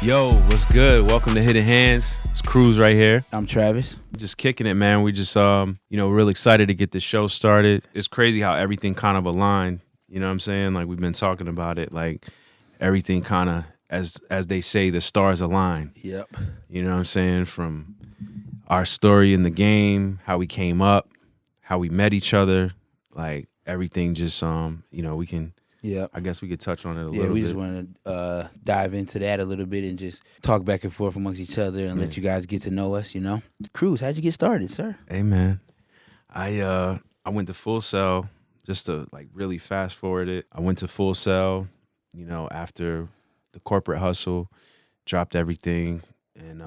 Yo, what's good? Welcome to Hidden Hands. It's Cruz right here. I'm Travis. Just kicking it, man. We just, real excited to get this show started. It's crazy how everything kind of aligned. You know what I'm saying? Like, we've been talking about it. Like, everything kind of, as they say, the stars align. Yep. You know what I'm saying? From our story in the game, how we came up, how we met each other, like, everything just, we can... Yeah, I guess we could touch on it a little bit. Yeah, we just want to dive into that a little bit and just talk back and forth amongst each other and let you guys get to know us, you know. Cruz, how'd you get started, sir? Hey, man. I went to Full Sail, just to, like, really fast forward it. I went to Full Sail, after the corporate hustle, dropped everything, and,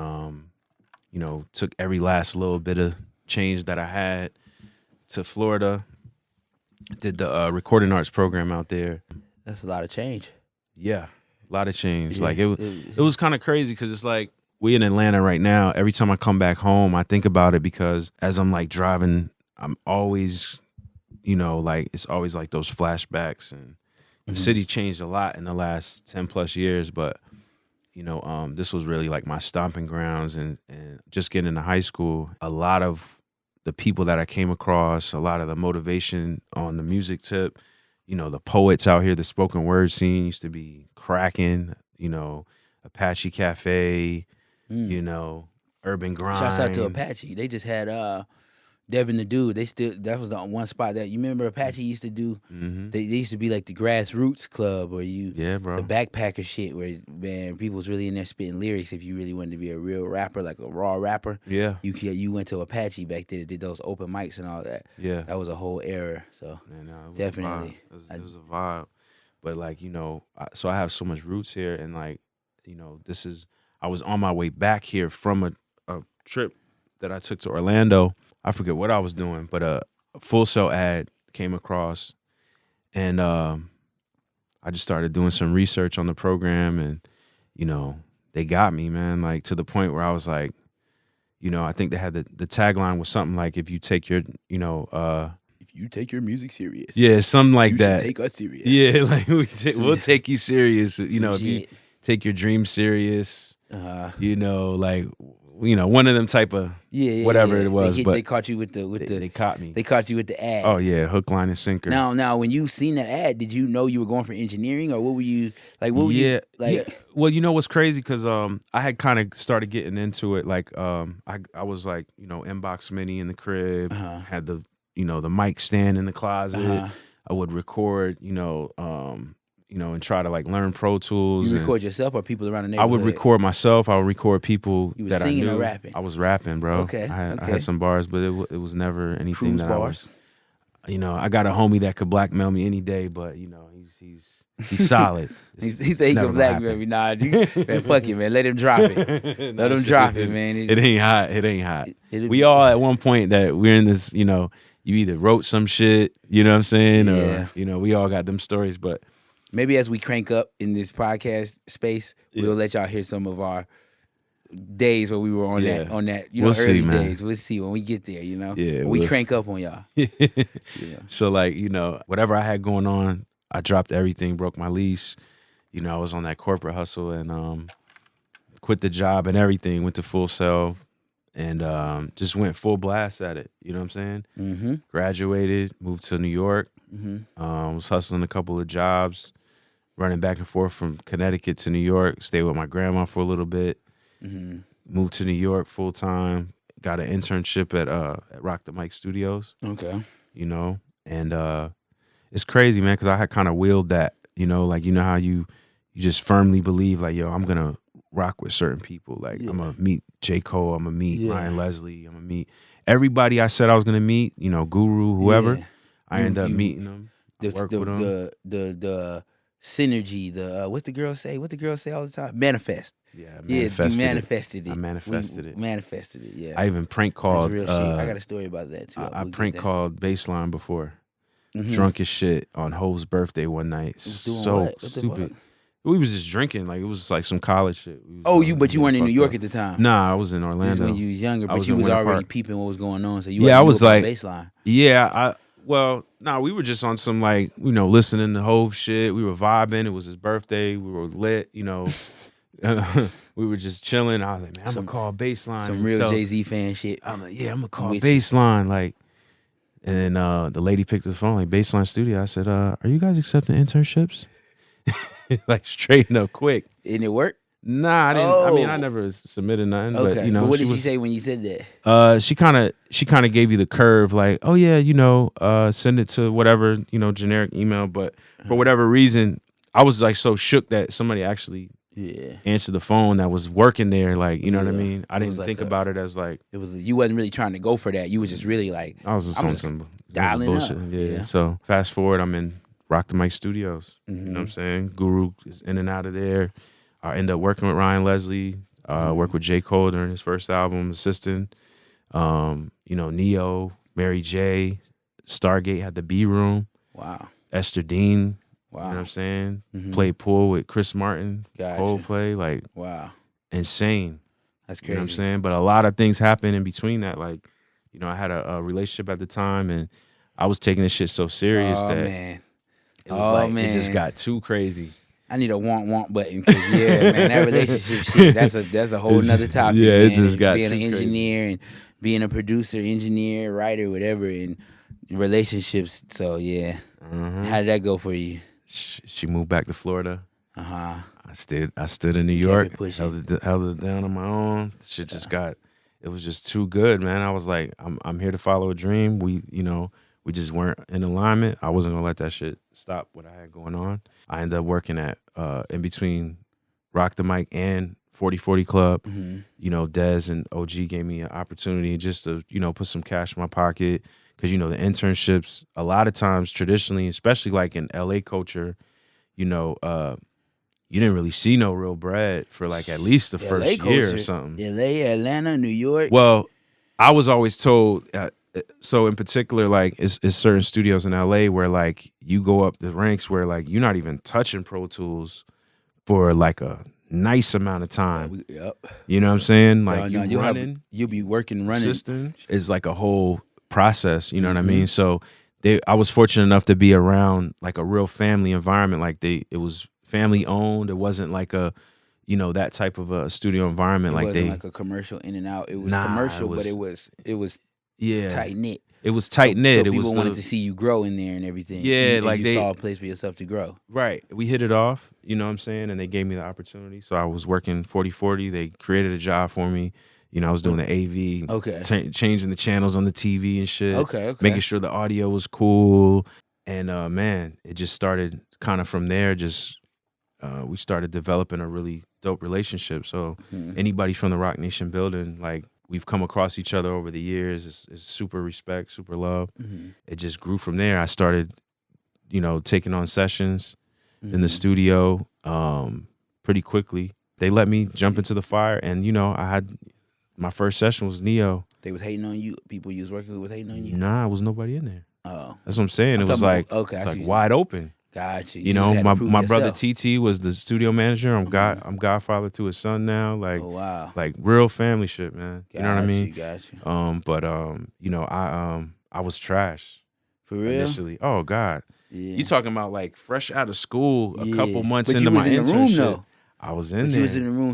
took every last little bit of change that I had to Florida. Did the recording arts program out there. That's a lot of change. Yeah, a lot of change. Yeah, like it was kind of crazy because it's like we in Atlanta right now. Every time I come back home, I think about it because as I'm like driving, I'm always, it's always like those flashbacks. And the city changed a lot in the last 10 plus years, but this was really like my stomping grounds. And just getting into high school, a lot of the people that I came across, a lot of the motivation on the music tip, the poets out here, the spoken word scene used to be cracking, Apache Cafe, Urban Grind. Shouts out to Apache. They just had Devin the Dude. That was the one spot that you remember Apache used to do. Mm-hmm. They used to be like the grassroots club where bro. The backpacker shit where, man, people was really in there spitting lyrics. If you really wanted to be a real rapper, like a raw rapper, you went to Apache back there, did those open mics and all that. Yeah, that was a whole era. So definitely, it was a vibe. But like so I have so much roots here, and like I was on my way back here from a trip that I took to Orlando. I forget what I was doing, but a Full Sail ad came across, and I just started doing some research on the program, and they got me, man. Like to the point where I was like, I think they had the tagline was something like, if you take your, if you take your music serious, yeah, something like you that. Should take us serious, yeah, like we'll take you serious, if you take your dream serious, like. One of them type of whatever it was, but they caught you with they caught me. They caught you with the ad. Oh yeah, hook, line, and sinker. Now, when you seen that ad, did you know you were going for engineering, or what were you like? What were you like? Yeah. Well, what's crazy because I had kind of started getting into it. Like I was like inbox mini in the crib, had the the mic stand in the closet. I would record and try to like learn Pro Tools. You record yourself or people around the neighborhood? I would record myself. I would record people you that I knew. Singing or rapping? I was rapping, bro. Okay. I had some bars, but it was never anything Cruz that bars. I was. I got a homie that could blackmail me any day, but he's solid. he said he could blackmail me. Nah, man, fuck it, man. Let him drop it. Let him drop it, man. It ain't hot. It ain't hot. We all at one point that we're in this. You either wrote some shit. You know what I'm saying? Or we all got them stories, but. Maybe as we crank up in this podcast space, we'll let y'all hear some of our days where we were on that we'll early see, days. We'll see when we get there, Yeah, we crank up on y'all. So like, whatever I had going on, I dropped everything, broke my lease. I was on that corporate hustle and quit the job and everything, went to Full Sail and just went full blast at it. You know what I'm saying? Mm-hmm. Graduated, moved to New York. Mm-hmm. Was hustling a couple of jobs, running back and forth from Connecticut to New York, stayed with my grandma for a little bit, moved to New York full time, got an internship at Rock the Mic Studios. Okay. And it's crazy, man, because I had kind of willed that, like, how you just firmly believe, like, yo, I'm going to rock with certain people. Like, I'm going to meet J. Cole, I'm going to meet Ryan Leslie, I'm going to meet everybody I said I was going to meet, Guru, whoever. Yeah. I end up meeting them. Work with them. The synergy. The what the girls say? What the girls say all the time? Manifest. Yeah, you manifested it. I manifested it. Manifested it. Yeah. I even prank called. That's real shit. I got a story about that too. I prank called Baseline before. Drunk as shit on Hove's birthday one night. So stupid. We was just drinking, like it was like some college shit. But you weren't in New York at the time. Nah, I was in Orlando. This is when you was younger, but you was already peeping what was going on. So I was like Baseline. Yeah, we were just on some like, listening to Hove shit. We were vibing. It was his birthday. We were lit, We were just chilling. I was like, man, I'm gonna call Baseline. Some real Jay-Z fan shit. I'm like, yeah, I'm gonna call Baseline. Like, and then the lady picked up the phone, like Baseline Studio. I said, are you guys accepting internships? Like straighten up quick. And it worked? Nah, I didn't. I mean, I never submitted nothing. Okay. But you know, but what did she say when you said that? She kind of gave you the curve, like, oh yeah, you know, send it to whatever, you know, generic email. But for whatever reason, I was like so shook that somebody actually answered the phone that was working there. Like, you know what I mean? I didn't think about it as like it was. You wasn't really trying to go for that. You was just really like I was just on some dialing bullshit. up. Yeah. So fast forward, I'm in Rock the Mic Studios. You know what I'm saying? Guru is in and out of there. I end up working with Ryan Leslie. Worked with J. Cole during his first album, Assistant. You know, Neo, Mary J. Stargate had the B Room. Wow. Esther Dean. Wow. You know what I'm saying? Played pool with Chris Martin. Gotcha. Coldplay. Like, wow. Insane. That's crazy. You know what I'm saying? But a lot of things happened in between that. Like, you know, I had a relationship at the time, and I was taking this shit so serious that man. It was it just got too crazy. I need a want button because man, that relationship shit, that's a whole nother topic. Yeah, man. It just got being too an engineer crazy. And being a producer, engineer, writer, whatever, and relationships. So yeah, how did that go for you? She moved back to Florida. I stood in New York, held it down on my own. Shit just it was just too good, man. I was like, I'm here to follow a dream. We just weren't in alignment. I wasn't gonna let that shit stop what I had going on. I ended up working at in between Rock the Mic and 4040 Club. You know, Dez and OG gave me an opportunity just to, you know, put some cash in my pocket. Because, you know, the internships, a lot of times traditionally, especially like in LA culture, you know, you didn't really see no real bread for like at least the first year or something. LA, Atlanta, New York. Well, I was always told, so in particular, like it's certain studios in LA where like you go up the ranks where like you're not even touching Pro Tools for like a nice amount of time. You know what I'm saying? Like you'll be running. System is like a whole process. You know what I mean? So I was fortunate enough to be around like a real family environment. Like it was family owned. It wasn't like a, you know, that type of a studio environment. It like wasn't like a commercial in and out. It was commercial, but it was tight knit. It was tight knit. So people wanted to see you grow in there and everything. Yeah, like you saw a place for yourself to grow. Right. We hit it off. You know what I'm saying? And they gave me the opportunity. So I was working 4040. They created a job for me. You know, I was doing the AV, changing the channels on the TV and shit. Making sure the audio was cool. And man, it just started kind of from there. Just we started developing a really dope relationship. So anybody from the Rock Nation building, like we've come across each other over the years. It's super respect, super love. It just grew from there. I started, you know, taking on sessions in the studio pretty quickly. They let me jump into the fire, and you know, I had. My first session was Neo. They was hating on you? People you was working with was hating on you? Nah, it was nobody in there. Oh. That's what I'm saying. It was like, wide open. Gotcha. You know, my brother TT was the studio manager. I'm godfather to his son now. Like, oh, wow. Like real family shit, man. You know what I mean? Gotcha. But you know, I was trash. For real? Initially. Oh God. Yeah. You talking about like fresh out of school, a couple months into my internship. I was in there. You was in the room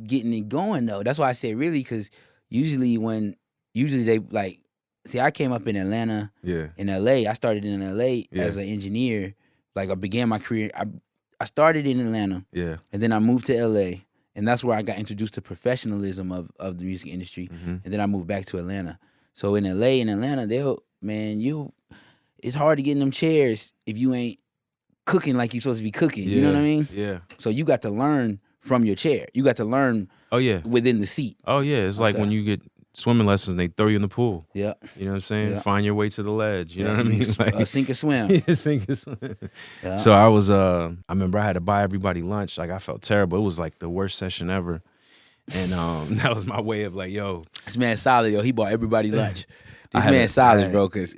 getting it going though. That's why I say really, because usually they like, see, I came up in Atlanta, in LA. I started in LA as an engineer. Like I began my career. I started in Atlanta, and then I moved to LA, and that's where I got introduced to professionalism of the music industry. And then I moved back to Atlanta. So in LA and Atlanta, it's hard to get in them chairs if you ain't cooking like you're supposed to be cooking. You know what I mean? Yeah. So you got to learn from your chair. You got to learn within the seat. Oh yeah. It's like when you get swimming lessons, they throw you in the pool. Yeah. You know what I'm saying? Yeah. Find your way to the ledge. You know what I mean? Like, sink or swim. Sink or swim. Yeah. So I was I remember I had to buy everybody lunch. Like I felt terrible. It was like the worst session ever. And that was my way of like, yo. This man solid, yo. He bought everybody lunch. This man solid, bro, because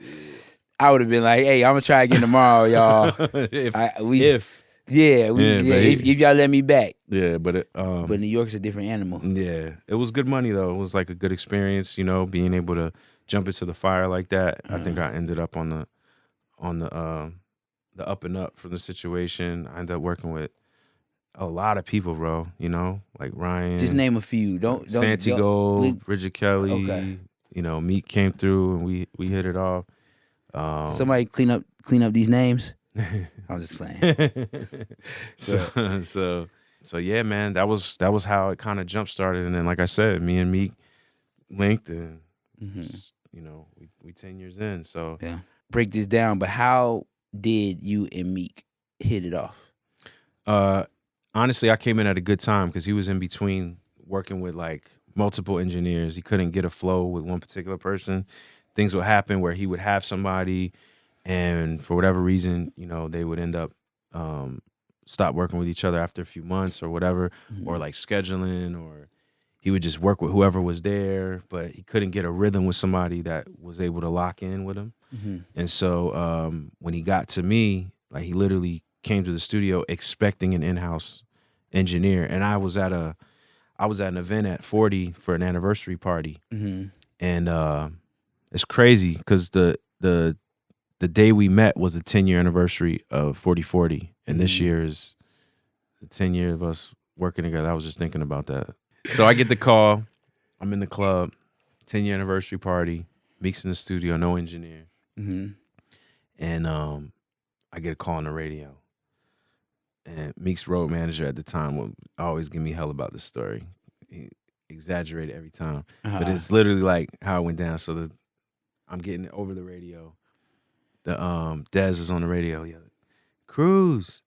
I would have been like, hey, I'm gonna try again tomorrow, y'all. if y'all let me back. Yeah, but New York's a different animal. Yeah, it was good money though. It was like a good experience, you know, being able to jump into the fire like that. I think I ended up on the up and up from the situation. I ended up working with A lot of people, bro. You know, like Ryan. Just name a few. Don't Santiago, Bridget Kelly. Okay. You know, Meek came through and we hit it off. Somebody clean up these names. I'm just playing. So yeah, man, that was how it kind of jump started, and then like I said, me and Meek linked, and you know, we 10 years in. So yeah, break this down. But how did you and Meek hit it off? Honestly, I came in at a good time because he was in between working with like multiple engineers. He couldn't get a flow with one particular person. Things would happen where he would have somebody, and for whatever reason, you know, they would end up stop working with each other after a few months or whatever, or like scheduling, or he would just work with whoever was there, but he couldn't get a rhythm with somebody that was able to lock in with him. And so when he got to me, like he literally came to the studio expecting an in-house engineer, and I was at an event at 40 for an anniversary party, and it's crazy because the day we met was the 10-year anniversary of 4040, and this year is the 10 year of us working together. I was just thinking about that. So I get the call. I'm in the club, 10-year anniversary party. Meek's in the studio, no engineer, and I get a call on the radio. And Meek's road manager at the time would always give me hell about this story. He exaggerated every time, but it's literally like how it went down. So I'm getting it over the radio. The Dez is on the radio. Yeah, Cruz,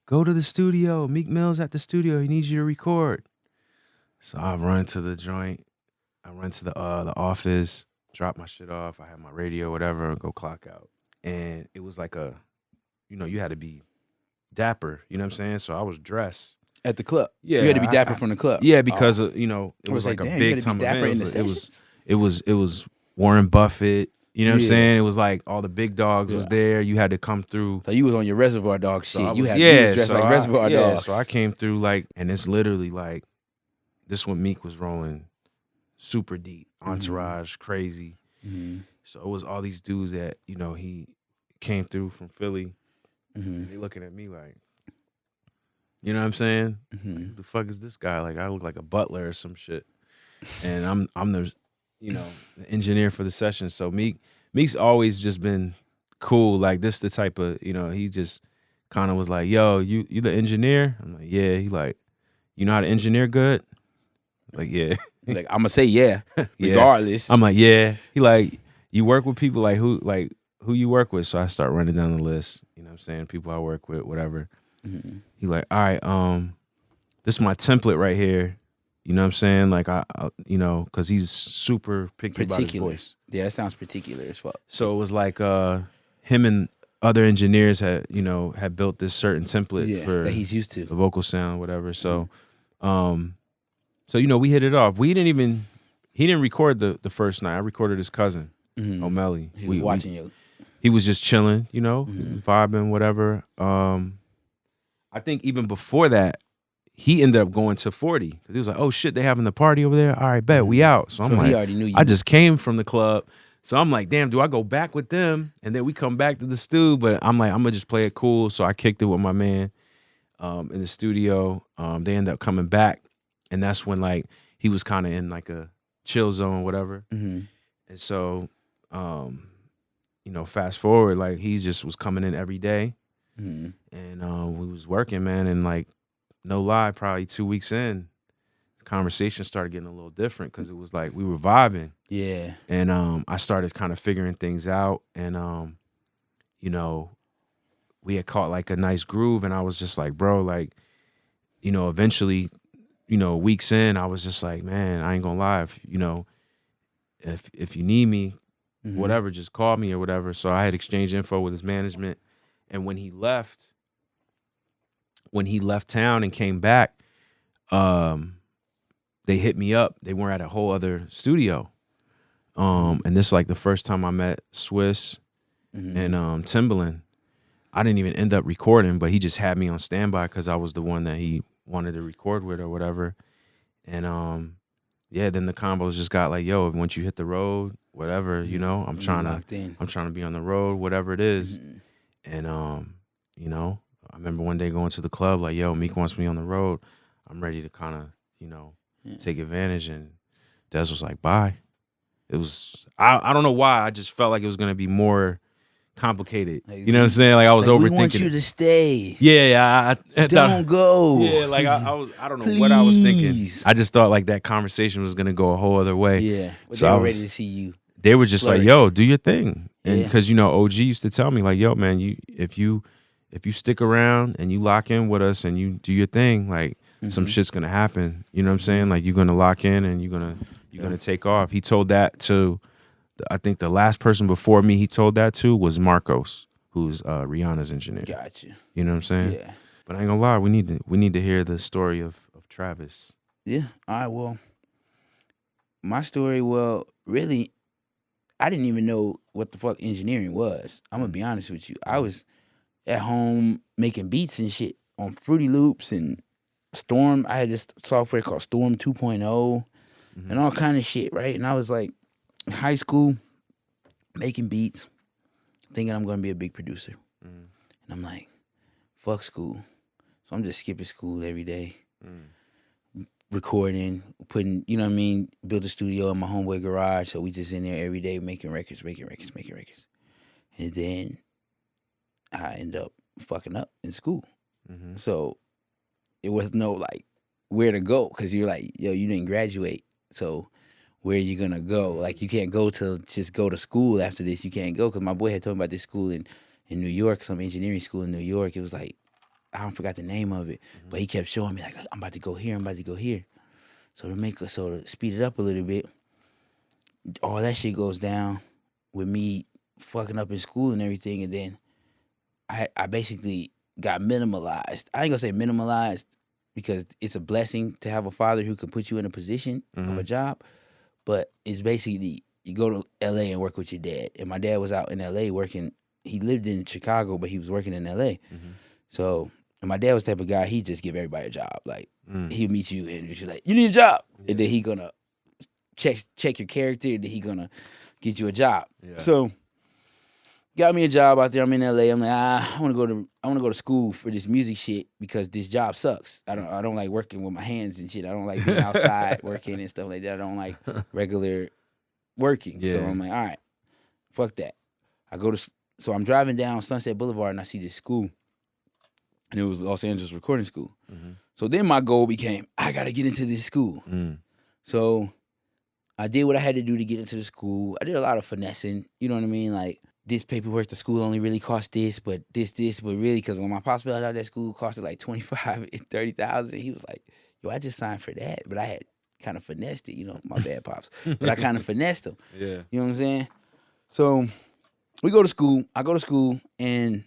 go to the studio. Meek Mill's at the studio. He needs you to record. So I run to the joint. I run to the office, drop my shit off. I have my radio, whatever, go clock out. And it was like you had to be dapper. You know what I'm saying? So I was dressed. At the club? Yeah. You had to be dapper from the club? Yeah, because, it was like a big time event. It was Warren Buffett. You know what I'm saying? It was like all the big dogs was there. You had to come through. So you was on your Reservoir Dog shit. You was dressed like Reservoir Dogs. So I came through like, and it's literally like, this when Meek was rolling super deep, entourage, crazy. So it was all these dudes that, he came through from Philly. And they looking at me like, you know what I'm saying? Like, who the fuck is this guy? Like I look like a butler or some shit. And I'm the the engineer for the session. So Meek's always just been cool. Like this the type of, he just kind of was like, yo, you the engineer? I'm like, yeah. He like, you know how to engineer good? Like, yeah. Like, I'm gonna say yeah, regardless. I'm like, yeah. He like, you work with people like who you work with? So I start running down the list. You know what I'm saying? People I work with, whatever. He like, all right, this is my template right here. You know what I'm saying? Like, I because he's super picky about his voice. Yeah, that sounds particular as fuck. So it was like him and other engineers had built this certain template for that he's used to. The vocal sound, whatever. So, we hit it off. He didn't record the first night. I recorded his cousin, O'Malley. He was watching you. He was just chilling, vibing, whatever. I think even before that, he ended up going to 40 because he was like, "Oh shit, they having the party over there. All right, bet we out." So I'm like, he already knew you. I just came from the club, so I'm like, "Damn, do I go back with them?" And then we come back to the stew, but I'm like, I'm gonna just play it cool. So I kicked it with my man in the studio. They ended up coming back, and that's when like he was kind of in like a chill zone, whatever. And so, fast forward, like he just was coming in every day, and we was working, man, and like. No lie, probably 2 weeks in, the conversation started getting a little different because it was like we were vibing. Yeah. And I started kind of figuring things out, and we had caught like a nice groove, and I was just like, bro, like, eventually, weeks in, I was just like, man, I ain't gonna lie, if you need me, whatever, just call me or whatever. So I had exchanged info with his management, and when he left town and came back, they hit me up. They were at a whole other studio. And this is like the first time I met Swiss and Timbaland. I didn't even end up recording, but he just had me on standby because I was the one that he wanted to record with or whatever. And then the combos just got like, yo, once you hit the road, whatever, I'm trying to be on the road, whatever it is. And I remember one day going to the club, like, yo, Meek wants me on the road. I'm ready to kind of, take advantage. And Des was like, bye. It was, I don't know why. I just felt like it was going to be more complicated. Like, you know what I'm saying? Like I was overthinking we want you to stay. Yeah, I don't go. Yeah, like I don't know Please. what I was thinking. I just thought like that conversation was gonna go a whole other way. Yeah, but so they were ready to see you. They were just flourish. like, yo, do your thing. And Yeah. because OG used to tell me like, yo, man, if you stick around and you lock in with us and you do your thing, like some shit's gonna happen. You know what I'm saying? Like you're gonna lock in and you're gonna take off. He told that to, I think the last person before me he told that to was Marcos, who's Rihanna's engineer. Gotcha. You know what I'm saying? Yeah. But I ain't gonna lie, we need to hear the story of Travis. Yeah. All right. Well, my story. Well, really, I didn't even know what the fuck engineering was. I'm gonna be honest with you. I was at home making beats and shit on Fruity Loops and Storm. I had this software called Storm 2.0 and all kind of shit, right? And I was like in high school making beats, thinking I'm gonna be a big producer. And I'm like, fuck school. So I'm just skipping school every day. Recording, putting, you know what I mean, built a studio in my homeboy garage. So we just in there every day making records. And then I end up fucking up in school. So it was no like where to go because you're like, yo, you didn't graduate. So where are you gonna go? Like you can't go to school after this. You can't go because my boy had told me about this school in New York, some engineering school in New York. It was like, I forgot the name of it, but he kept showing me like, I'm about to go here. So to speed it up a little bit, all that shit goes down with me fucking up in school and everything, and then I basically got minimalized. I ain't gonna say minimalized because it's a blessing to have a father who can put you in a position of a job, but it's basically you go to LA and work with your dad. And my dad was out in LA working. He lived in Chicago, but he was working in LA. So. And my dad was the type of guy, he'd just give everybody a job. Like, he'll meet you and just like, you need a job. Yeah. And then he gonna check your character, and then he gonna get you a job. Yeah. So, got me a job out there. I'm in LA. I'm like, I wanna go to school for this music shit because this job sucks. I don't like working with my hands and shit. I don't like being outside working and stuff like that. I don't like regular working. Yeah. So I'm like, all right, fuck that. So I'm driving down Sunset Boulevard and I see this school. And it was Los Angeles Recording School. So then my goal became, I got to get into this school. So I did what I had to do to get into the school. I did a lot of finessing. You know what I mean? Like, this paperwork, the school only really cost this, but really, because when my pops fell out of that school, costed like $25,000 and $30,000. He was like, yo, I just signed for that. But I had kind of finessed it, my bad pops. But I kind of finessed him. Yeah. You know what I'm saying? So we go to school. I go to school, and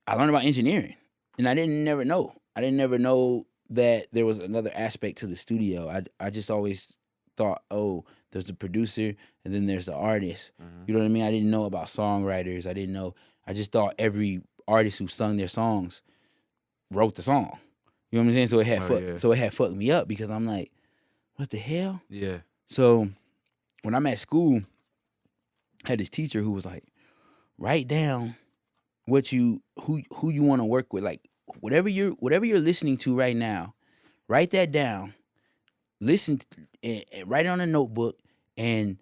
I learned about engineering. And I didn't never know that there was another aspect to the studio. I just always thought, oh, there's the producer and then there's the artist. You know what I mean? I didn't know about songwriters. I just thought every artist who sung their songs wrote the song. You know what I'm saying? So it had fucked me up because I'm like, what the hell? Yeah. So when I'm at school, I had this teacher who was like, write down who you want to work with, like whatever you're listening to right now, write that down, listen and write it on a notebook and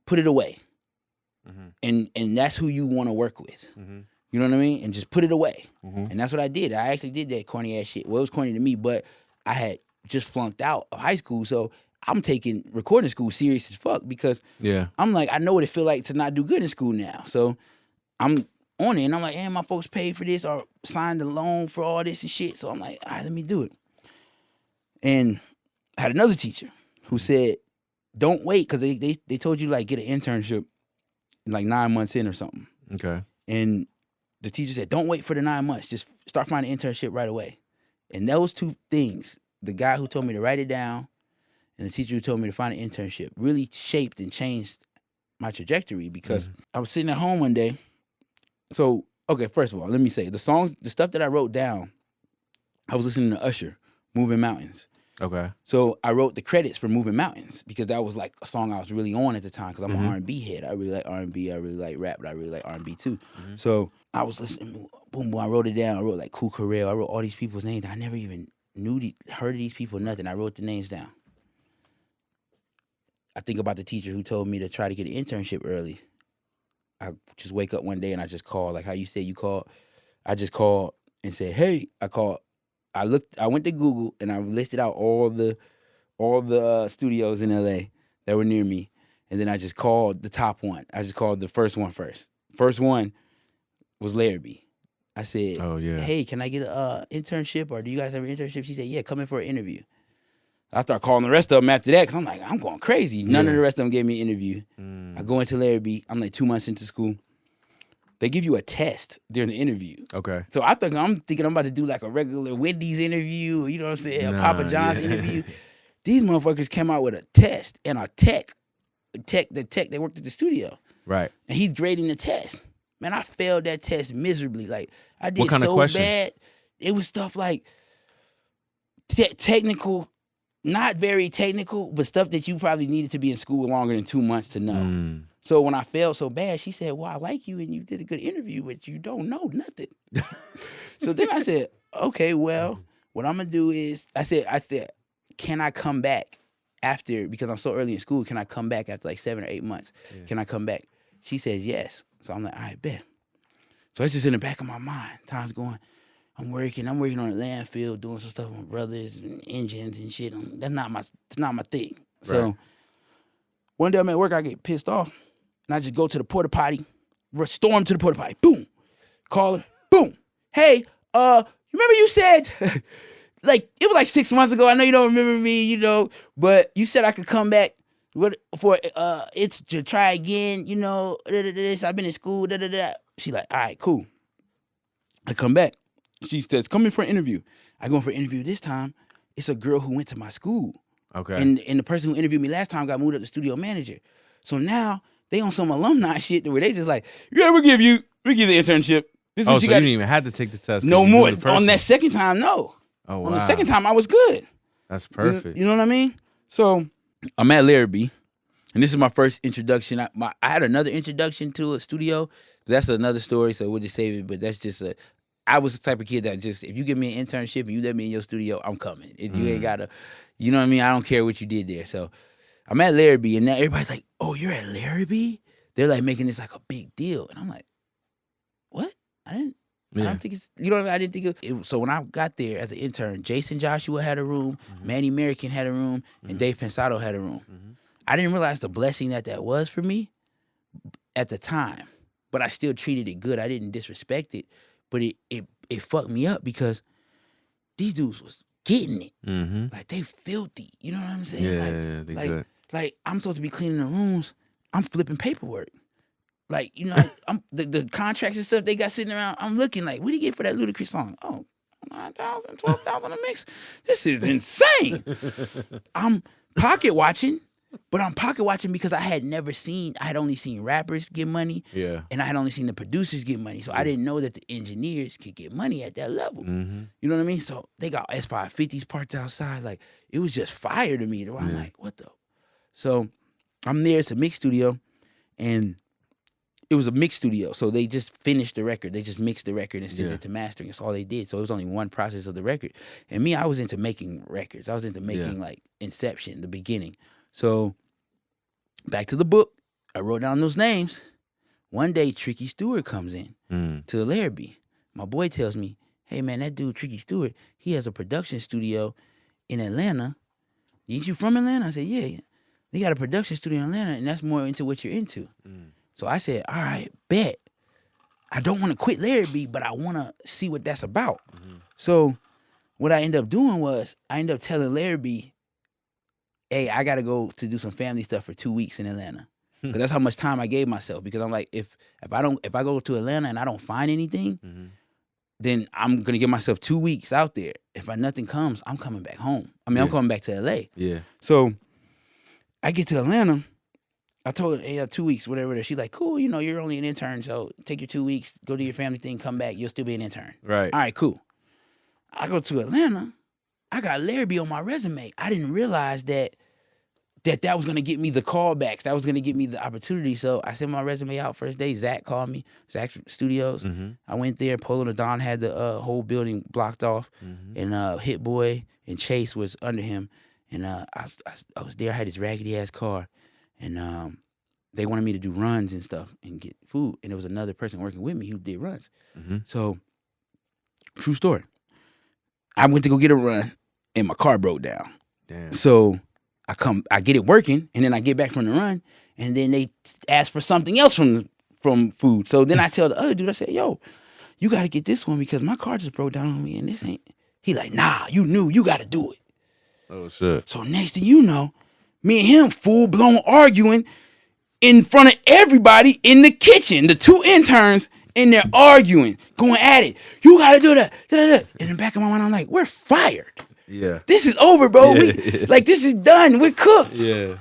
put it away. And that's who you want to work with. You know what I mean? And just put it away. And that's what I did. I actually did that corny ass shit. Well, it was corny to me, but I had just flunked out of high school, so I'm taking recording school serious as fuck because I'm like, I know what it feel like to not do good in school now. So I'm on it, and I'm like, hey, my folks paid for this or signed a loan for all this and shit. So I'm like, all right, let me do it. And I had another teacher who said, don't wait, because they told you like get an internship like 9 months in or something. Okay. And the teacher said, don't wait for the 9 months. Just start finding an internship right away. And those two things, the guy who told me to write it down and the teacher who told me to find an internship, really shaped and changed my trajectory because I was sitting at home one day. So, okay, first of all, let me say, the stuff that I wrote down, I was listening to Usher, Moving Mountains. Okay. So I wrote the credits for Moving Mountains because that was like a song I was really on at the time because I'm an R&B head. I really like R&B. I really like rap, but I really like R&B too. So I was listening. Boom, boom. I wrote it down. I wrote like Cool Corral. I wrote all these people's names. I never even heard of these people, nothing. I wrote the names down. I think about the teacher who told me to try to get an internship early. I just wake up one day and I just call, like how you said you called. I just called and said, hey, I called. I went to Google and I listed out all the studios in LA that were near me. And then I just called the top one. I just called the first one first. First one was Larrabee. I said, oh, yeah. Hey, can I get an internship or do you guys have an internship? She said, yeah, come in for an interview. I start calling the rest of them after that because I'm like, I'm going crazy. None of the rest of them gave me an interview. I go into Larrabee. I'm like 2 months into school. They give you a test during the interview. Okay. So I'm thinking I'm about to do like a regular Wendy's interview, you know what I'm saying, a Papa John's interview. These motherfuckers came out with a test and the tech, they worked at the studio. Right. And he's grading the test. Man, I failed that test miserably. Like, I did what kind so of questions? bad. It was stuff like technical, not very technical, but stuff that you probably needed to be in school longer than 2 months to know. So when I failed so bad, she said, well, I like you and you did a good interview, but you don't know nothing. So then I said, okay, well, what I'm going to do is, I said, can I come back after, because I'm so early in school, can I come back after like 7 or 8 months? Yeah. Can I come back? She says yes. So I'm like, all right, bet. So it's just in the back of my mind. Time's going, I'm working on a landfill, doing some stuff with my brothers and engines and shit. It's not my thing. Right. So one day I'm at work, I get pissed off. And I just go to the porta potty, storm to the porta potty, boom, call her, boom. Hey, you remember you said, like, it was like 6 months ago. I know you don't remember me, you know, but you said I could come back for it's to try again, you know, this. I've been in school, da da da. She like, all right, cool. I come back. She says, come in for an interview. I go in for an interview this time. It's a girl who went to my school. Okay. And the person who interviewed me last time got moved up to studio manager. So now they on some alumni shit where they just like, yeah, we give you the internship. This is what so you didn't even have to take the test. No more. On that second time, no. Oh, wow. On the second time, I was good. That's perfect. You know what I mean? So I'm at Larrabee, and this is my first introduction. I had another introduction to a studio. That's another story, so we'll just save it. But that's just I was the type of kid that just, if you give me an internship and you let me in your studio, I'm coming. If you ain't got to, you know what I mean? I don't care what you did there. So I'm at Larrabee, and now everybody's like, oh, you're at Larrabee? They're like making this like a big deal. And I'm like, what? I don't think it's, you know what I mean? I didn't think it. So when I got there as an intern, Jason Joshua had a room, Manny American had a room, and Dave Pensado had a room. I didn't realize the blessing that was for me at the time, but I still treated it good. I didn't disrespect it, but it fucked me up because these dudes was getting it. Like, they filthy. You know what I'm saying? Yeah, they good. Like, I'm supposed to be cleaning the rooms. I'm flipping paperwork. Like, you know, I'm the contracts and stuff they got sitting around, I'm looking like, what do you get for that Ludacris song? Oh, 9,000, 12,000 a mix. This is insane. I'm pocket watching, but I'm pocket watching because I had only seen rappers get money. Yeah. And I had only seen the producers get money. So I didn't know that the engineers could get money at that level. You know what I mean? So they got S550s parked outside. Like, it was just fire to me. I'm like, what the? So I'm there. It's a mix studio. And it was a mix studio. So they just finished the record. They just mixed the record and sent it to mastering. That's all they did. So it was only one process of the record. And me, I was into making records. I was into making like Inception, the beginning. So back to the book. I wrote down those names. One day, Tricky Stewart comes in to Larrabee. My boy tells me, hey, man, that dude, Tricky Stewart, he has a production studio in Atlanta. Ain't you from Atlanta? I said, yeah. They got a production studio in Atlanta, and that's more into what you're into. So I said, all right, bet. I don't want to quit Larrabee, but I want to see what that's about. So what I ended up doing was I ended up telling Larrabee, hey, I got to go to do some family stuff for 2 weeks in Atlanta. Because that's how much time I gave myself. Because I'm like, if I go to Atlanta and I don't find anything, then I'm going to give myself 2 weeks out there. If nothing comes, I'm coming back home. I mean, I'm coming back to LA. Yeah. So I get to Atlanta. I told her, hey, 2 weeks, whatever. She's like, cool, you know, you're only an intern, so take your 2 weeks, go do your family thing, come back, you'll still be an intern. Right. All right, cool. I go to Atlanta. I got Larrabee on my resume. I didn't realize that was gonna get me the callbacks. That was gonna get me the opportunity. So I sent my resume out first day. Zach called me. Zach Studios. I went there. Polo the Don had the whole building blocked off, and Hit Boy and Chase was under him. And I was there. I had this raggedy ass car, and they wanted me to do runs and stuff and get food. And there was another person working with me who did runs. So, true story. I went to go get a run, and my car broke down. Damn. So I get it working, and then I get back from the run, and then they ask for something else from food. So then I tell the other dude, I said, yo, you got to get this one because my car just broke down on me, and this ain't. He like, nah, you got to do it. Oh, shit. So next thing you know, me and him full-blown arguing in front of everybody in the kitchen. The two interns in there arguing, going at it. You got to do that. And in the back of my mind, I'm like, we're fired. Yeah. This is over, bro. Like, this is done. We're cooked. Yeah.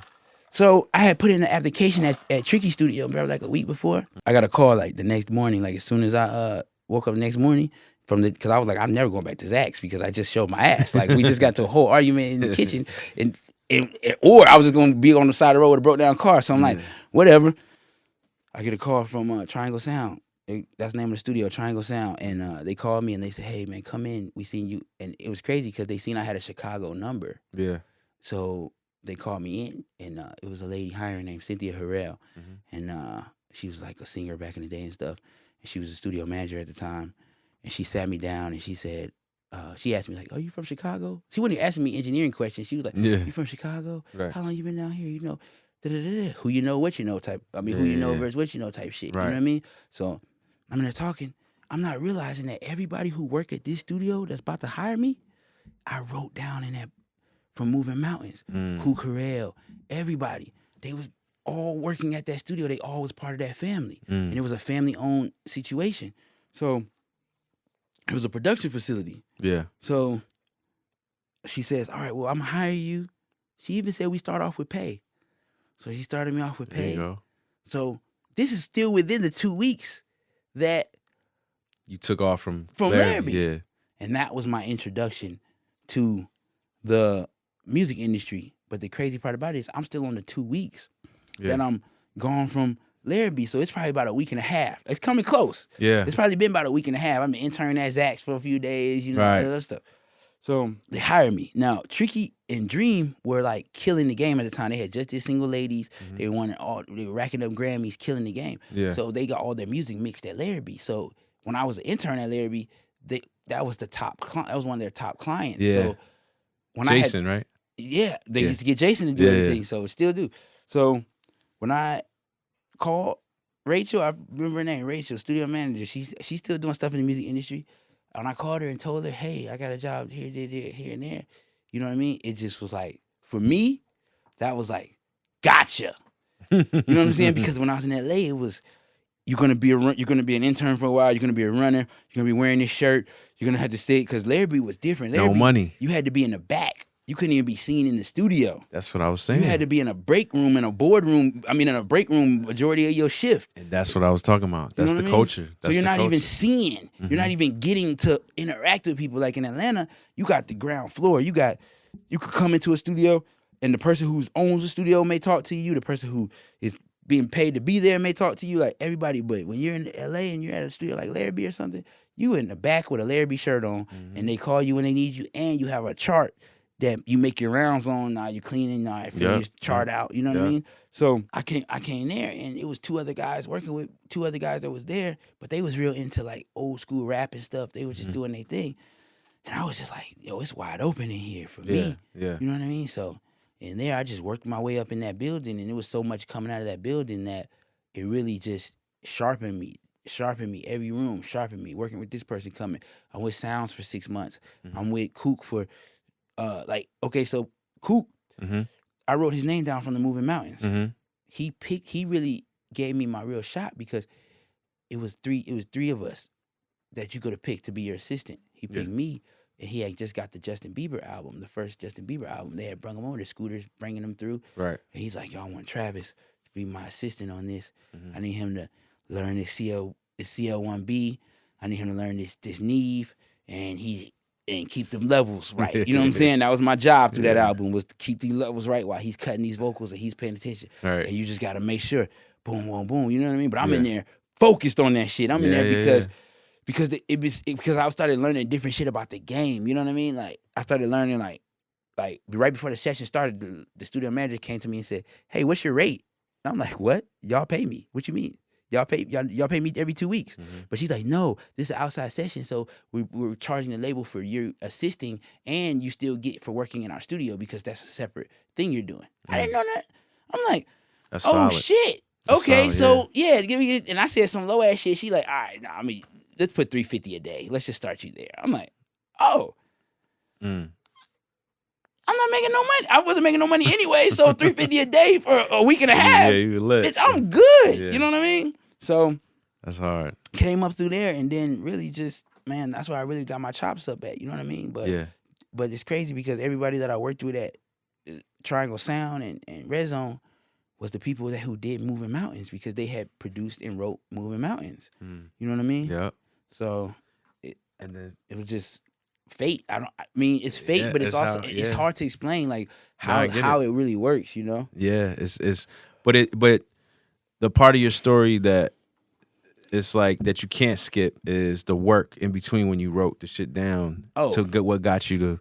So I had put in an application at Tricky Studio, bro, like a week before. I got a call like the next morning, like as soon as I woke up the next morning because I was like, I'm never going back to Zach's because I just showed my ass. Like, we just got to a whole argument in the kitchen, or I was just going to be on the side of the road with a broke down car. So I'm like, whatever. I get a call from Triangle Sound. That's the name of the studio, Triangle Sound. And they called me and they said, hey, man, come in. We seen you. And it was crazy because they seen I had a Chicago number. Yeah. So they called me in, and it was a lady hiring named Cynthia Harrell. And she was like a singer back in the day and stuff. And she was a studio manager at the time. And she sat me down and she said, she asked me, like, are you from Chicago? She wasn't asking me engineering questions. She was like, you from Chicago? Right. How long you been down here? You know, da-da-da-da. Who you know, what you know type. I mean, who you know versus what you know type shit. Right. You know what I mean? So I'm in there talking. I'm not realizing that everybody who work at this studio that's about to hire me, I wrote down in that from Moving Mountains, Cool Carell, everybody. They was all working at that studio. They all was part of that family. And it was a family-owned situation. So it was a production facility. Yeah. So she says, all right, well, I'm going to hire you. She even said we start off with pay. So she started me off with pay. There you go. So this is still within the 2 weeks that you took off from Larrabee. Yeah. And that was my introduction to the music industry. But the crazy part about it is I'm still on the 2 weeks that I'm gone from Larrabee. So it's probably about a week and a half. It's coming close. Yeah. It's probably been about a week and a half. I've been interning at Zach's for a few days, you know, Right. all that stuff. So they hired me. Now, Tricky and Dream were like killing the game at the time. They had just did Single Ladies. They were racking up Grammys, killing the game. Yeah. So they got all their music mixed at Larrabee. So when I was an intern at Larrabee, that was the top that was one of their top clients. Yeah. So when Jason, right? Yeah, they used to get Jason to do everything, so still do. So when I called Rachel, I remember her name, Rachel, studio manager. She's still doing stuff in the music industry. And I called her and told her, hey, I got a job here, here, and there. You know what I mean? It just was like, for me, that was like, gotcha. You know what I'm saying? Because when I was in LA, it was, you're gonna be an intern for a while. You're gonna be a runner. You're gonna be wearing this shirt. You're gonna have to stay because Larrabee was different. Larrabee, no money. You had to be in the back. You couldn't even be seen in the studio. That's what I was saying. You had to be in a break room, in a boardroom. I mean, in a break room majority of your shift. And that's what I was talking about. That's the culture. So you're not even seeing. You're not even getting to interact with people. Like in Atlanta, you got the ground floor. You could come into a studio, and the person who owns the studio may talk to you. The person who is being paid to be there may talk to you. Like everybody. But when you're in LA and you're at a studio like Larrabee or something, you in the back with a Larrabee shirt on, and they call you when they need you, and you have a chart that you make your rounds on. Now you cleaning, now you figure your chart out. You know what I mean? So I came there, and it was two other guys that was there, but they was real into like old school rap and stuff. They was just doing their thing, and I was just like, yo, it's wide open in here for me. Yeah. You know what I mean? So in there, I just worked my way up in that building, and it was so much coming out of that building that it really just sharpened me every room, sharpened me. Working with this person coming, I'm with Sounds for 6 months. I'm with Kook for. So Kook, I wrote his name down from the Moving Mountains. He really gave me my real shot because it was three of us that you could have picked to be your assistant. He picked me, and he had just got the Justin Bieber album, the first Justin Bieber album. They had brung him on, the Scooters bringing him through. Right. And he's like, yo, I want Travis to be my assistant on this. I need him to learn this CL1B. I need him to learn this Neve, and and keep them levels right. You know what I'm saying? That was my job through that album, was to keep these levels right while he's cutting these vocals and he's paying attention. Right. And you just got to make sure, boom, boom, boom. You know what I mean? But I'm in there focused on that shit. I'm in there because I started learning different shit about the game. You know what I mean? Like I started learning like right before the session started, the studio manager came to me and said, "Hey, what's your rate?" And I'm like, "What? Y'all pay me? What you mean? Y'all pay me every 2 weeks?" But she's like, "No, this is an outside session, so we're charging the label for you assisting, and you still get for working in our studio because that's a separate thing you're doing." I didn't know that. I'm like, that's "Oh solid. shit, that's okay, solid, so give me it." And I said some low ass shit. She like, "All right, I mean, let's put $350 a day. Let's just start you there." I'm like, "Oh." I'm not making no money. I wasn't making no money anyway, so $350 a day for a week and a half. Yeah, you lit. Bitch, I'm good. You know what I mean? So that's hard. Came up through there, and then really just, man, that's where I really got my chops up at. You know what I mean? But it's crazy because everybody that I worked with at Triangle Sound and Red Zone was the people who did Moving Mountains because they had produced and wrote Moving Mountains. You know what I mean? Yeah. So it was just fate. I mean, it's fate, but it's also it's hard to explain like how it really works, you know? Yeah, but the part of your story that it's like that you can't skip is the work in between when you wrote the shit down. To get what got you to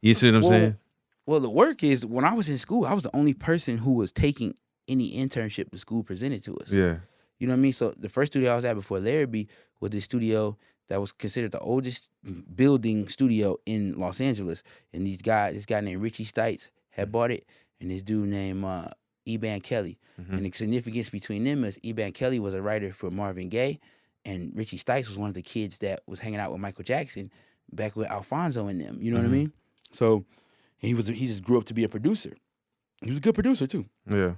you see what I'm saying? Well, the work is when I was in school, I was the only person who was taking any internship the school presented to us. Yeah. You know what I mean? So the first studio I was at before Larrabee was this studio that was considered the oldest building studio in Los Angeles. And this guy named Richie Stites had bought it, and this dude named Eban Kelly. And the significance between them is Eban Kelly was a writer for Marvin Gaye, and Richie Stites was one of the kids that was hanging out with Michael Jackson back with Alfonso and them. You know what I mean? So he just grew up to be a producer. He was a good producer too. Yeah.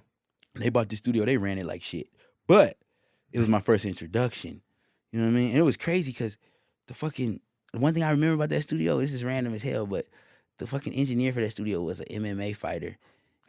They bought the studio, they ran it like shit. But it was my first introduction. You know what I mean? And it was crazy because the one thing I remember about that studio, this is random as hell, but the fucking engineer for that studio was an MMA fighter.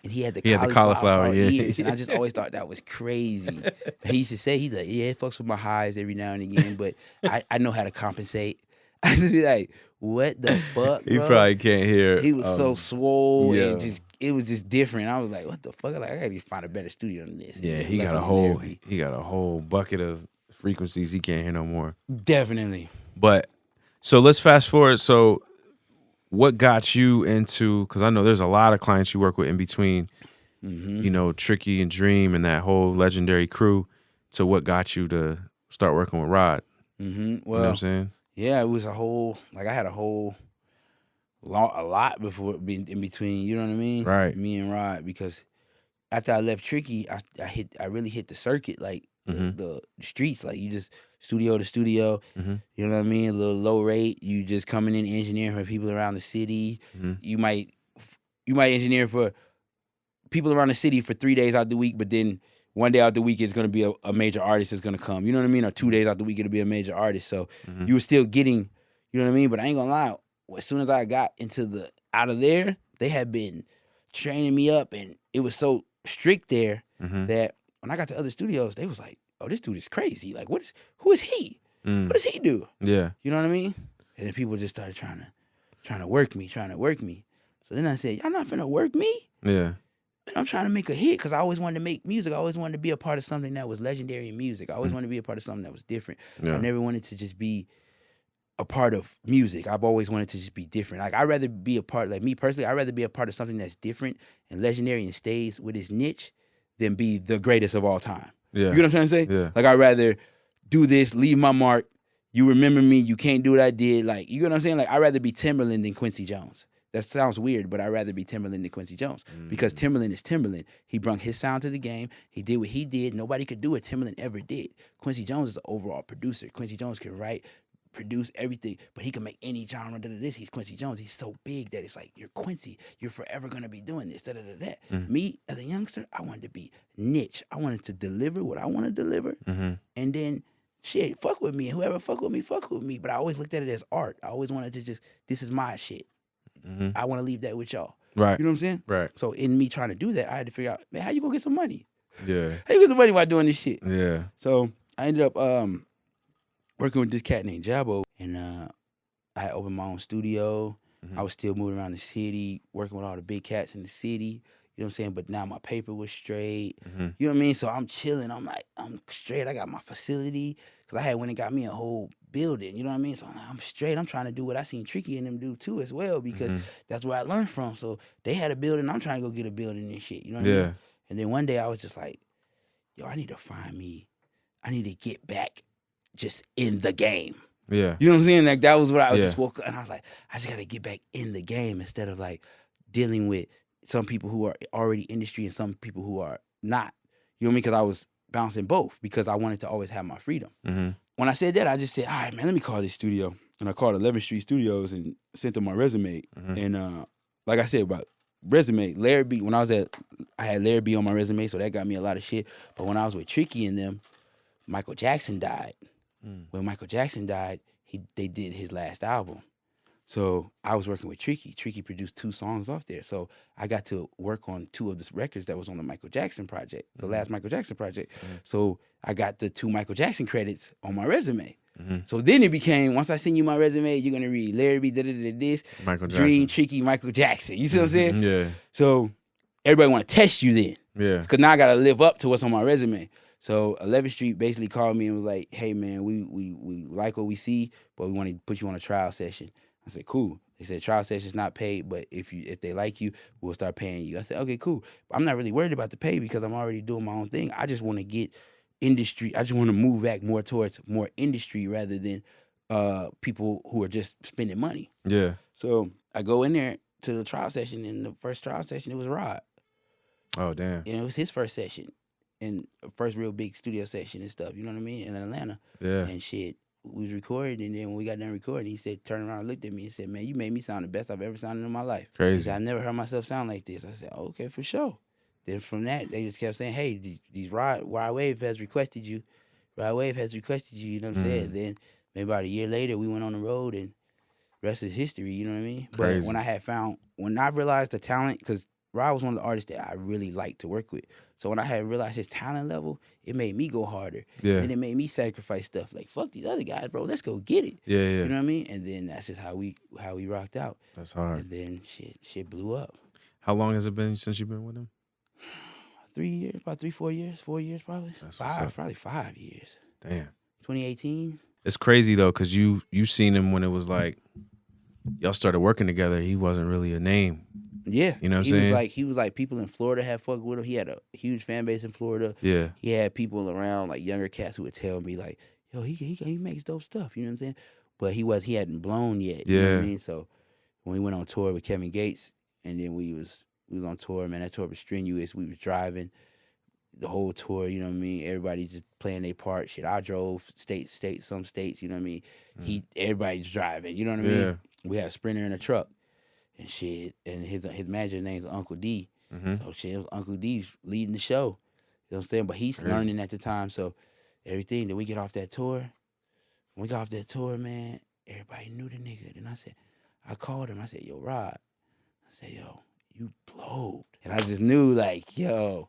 And he had the cauliflower ears. And I just always thought that was crazy. He used to say, he's like, yeah, it fucks with my highs every now and again, but I know how to compensate. I just be like, what the fuck, bro? You probably can't hear. He was so swole and it was just different. I was like, what the fuck? Like, I gotta find a better studio than this. Yeah, he got a whole bucket of frequencies he can't hear no more. Definitely. But so let's fast forward. So what got you into, because I know there's a lot of clients you work with in between, you know, Tricky and Dream and that whole legendary crew. So what got you to start working with Rod? Well, you know what I'm saying? Yeah, it was I had a lot before being in between, you know what I mean? Right. Me and Rod, because after I left Tricky, I really hit the circuit, like the streets, like you just studio to studio, you know what I mean? A little low rate, you just coming in engineering for people around the city. You might engineer for people around the city for 3 days out the week, but then one day out the week it's gonna be a major artist that's gonna come. You know what I mean? Or 2 days out the week it'll be a major artist. So you were still getting, you know what I mean? But I ain't gonna lie, as soon as I got out of there, they had been training me up, and it was so strict there that when I got to other studios, they was like, "Oh, this dude is crazy. Like, who is he? What does he do?" Yeah, you know what I mean. And then people just started trying to work me. So then I said, "Y'all not finna work me?" Yeah. And I'm trying to make a hit because I always wanted to make music. I always wanted to be a part of something that was legendary in music. I always wanted to be a part of something that was different. Yeah. I never wanted to just be a part of music. I've always wanted to just be different. Like, I'd rather be a part, like me personally, I'd rather be a part of something that's different and legendary and stays with its niche than be the greatest of all time. Yeah. You know what I'm trying to say? Yeah. Like, I'd rather do this, leave my mark. You remember me, you can't do what I did. Like, you know what I'm saying? Like, I'd rather be Timberland than Quincy Jones. That sounds weird, but I'd rather be Timberland than Quincy Jones because Timberland is Timberland. He brought his sound to the game. He did what he did. Nobody could do what Timberland ever did. Quincy Jones is an overall producer. Quincy Jones can write, produce everything, but he can make any genre. He's Quincy Jones. He's so big that it's like, you're Quincy. You're forever going to be doing this. Me, as a youngster, I wanted to be niche. I wanted to deliver what I want to deliver. And then, shit, fuck with me. Whoever fuck with me. But I always looked at it as art. I always wanted to just, this is my shit. I want to leave that with y'all. Right. You know what I'm saying? Right. So in me trying to do that, I had to figure out, man, how you gonna get some money? Yeah. How you get some money while doing this shit? Yeah. So I ended up working with this cat named Jabbo, and I had opened my own studio. I was still moving around the city, working with all the big cats in the city. You know what I'm saying? But now my paper was straight. You know what I mean? So I'm chilling. I'm like, I'm straight. I got my facility. Because I had went and got me a whole building. You know what I mean? So I'm like, I'm straight. I'm trying to do what I seen Tricky and them do too as well, because that's where I learned from. So they had a building. I'm trying to go get a building and shit. You know what I mean? And then one day I was just like, yo, I need to get back just in the game. Yeah. You know what I'm saying? Like, that was what I was just woke up and I was like, I just got to get back in the game instead of like dealing with some people who are already industry and some people who are not. You know what I mean? Because I was bouncing both because I wanted to always have my freedom. When I said that, I just said, all right, man, let me call this studio. And I called 11th Street Studios and sent them my resume. And like I said about resume, Larry B, I had Larry B on my resume, so that got me a lot of shit. But when I was with Tricky and them, Michael Jackson died. When Michael Jackson died, they did his last album. So I was working with Tricky. Tricky produced 2 songs off there. So I got to work on 2 of the records that was on the Michael Jackson project, the last Michael Jackson project. So I got the 2 Michael Jackson credits on my resume. So then it became, once I send you my resume, you're going to read Larry B, this, Michael Jackson. Dream, Tricky, Michael Jackson. You see what I'm saying? Yeah. So everybody want to test you then. Yeah. Because now I got to live up to what's on my resume. So 11th Street basically called me and was like, hey, man, we like what we see, but we want to put you on a trial session. I said, cool. They said trial session's not paid, but if they like you, we'll start paying you. I said, okay, cool. But I'm not really worried about the pay because I'm already doing my own thing. I just want to get industry. I just want to move back more towards more industry rather than people who are just spending money. Yeah. So I go in there to the trial session, and the first trial session, it was Rod. Oh, damn. And it was his first session and first real big studio session and stuff, you know what I mean, in Atlanta. Yeah. And shit, we was recording, and then when we got done recording, he said, turned around and looked at me and said, man, you made me sound the best I've ever sounded in my life. Crazy. He said, I never heard myself sound like this. I said, oh, okay, for sure. Then from that, they just kept saying, hey, these Rod Wave has requested you. Rod Wave has requested you, you know what I'm saying? Then maybe about a year later, we went on the road, and rest is history, you know what I mean? Crazy. But when I realized the talent, because Rod was one of the artists that I really liked to work with. So when I had realized his talent level, it made me go harder. Yeah. And it made me sacrifice stuff. Like, fuck these other guys, bro. Let's go get it. Yeah. You know what I mean? And then that's just how we rocked out. That's hard. And then shit blew up. How long has it been since you've been with him? 3 years, about 3-4 years, 4 years probably. That's probably 5 years. Damn. 2018. It's crazy though, cause you seen him when it was like y'all started working together. He wasn't really a name. Yeah. You know what I'm saying? He was like people in Florida had fucked with him. He had a huge fan base in Florida. Yeah. He had people around, like younger cats, who would tell me like, yo, he makes dope stuff, you know what I'm saying? But he hadn't blown yet. You know what I mean? So when we went on tour with Kevin Gates, and then we was on tour, man, that tour was strenuous. We was driving the whole tour, you know what I mean? Everybody just playing their part. Shit, I drove some states, you know what I mean? Everybody's driving, you know what I mean? Yeah. We had a Sprinter in a truck and shit, and his manager name's Uncle D. So shit, it was Uncle D's leading the show. You know what I'm saying? But he's learning at the time, so everything. Then we get off that tour. When we got off that tour, man, everybody knew the nigga. Then I called him. I said, yo, Rod. I said, yo, you blowed. And I just knew, like, yo,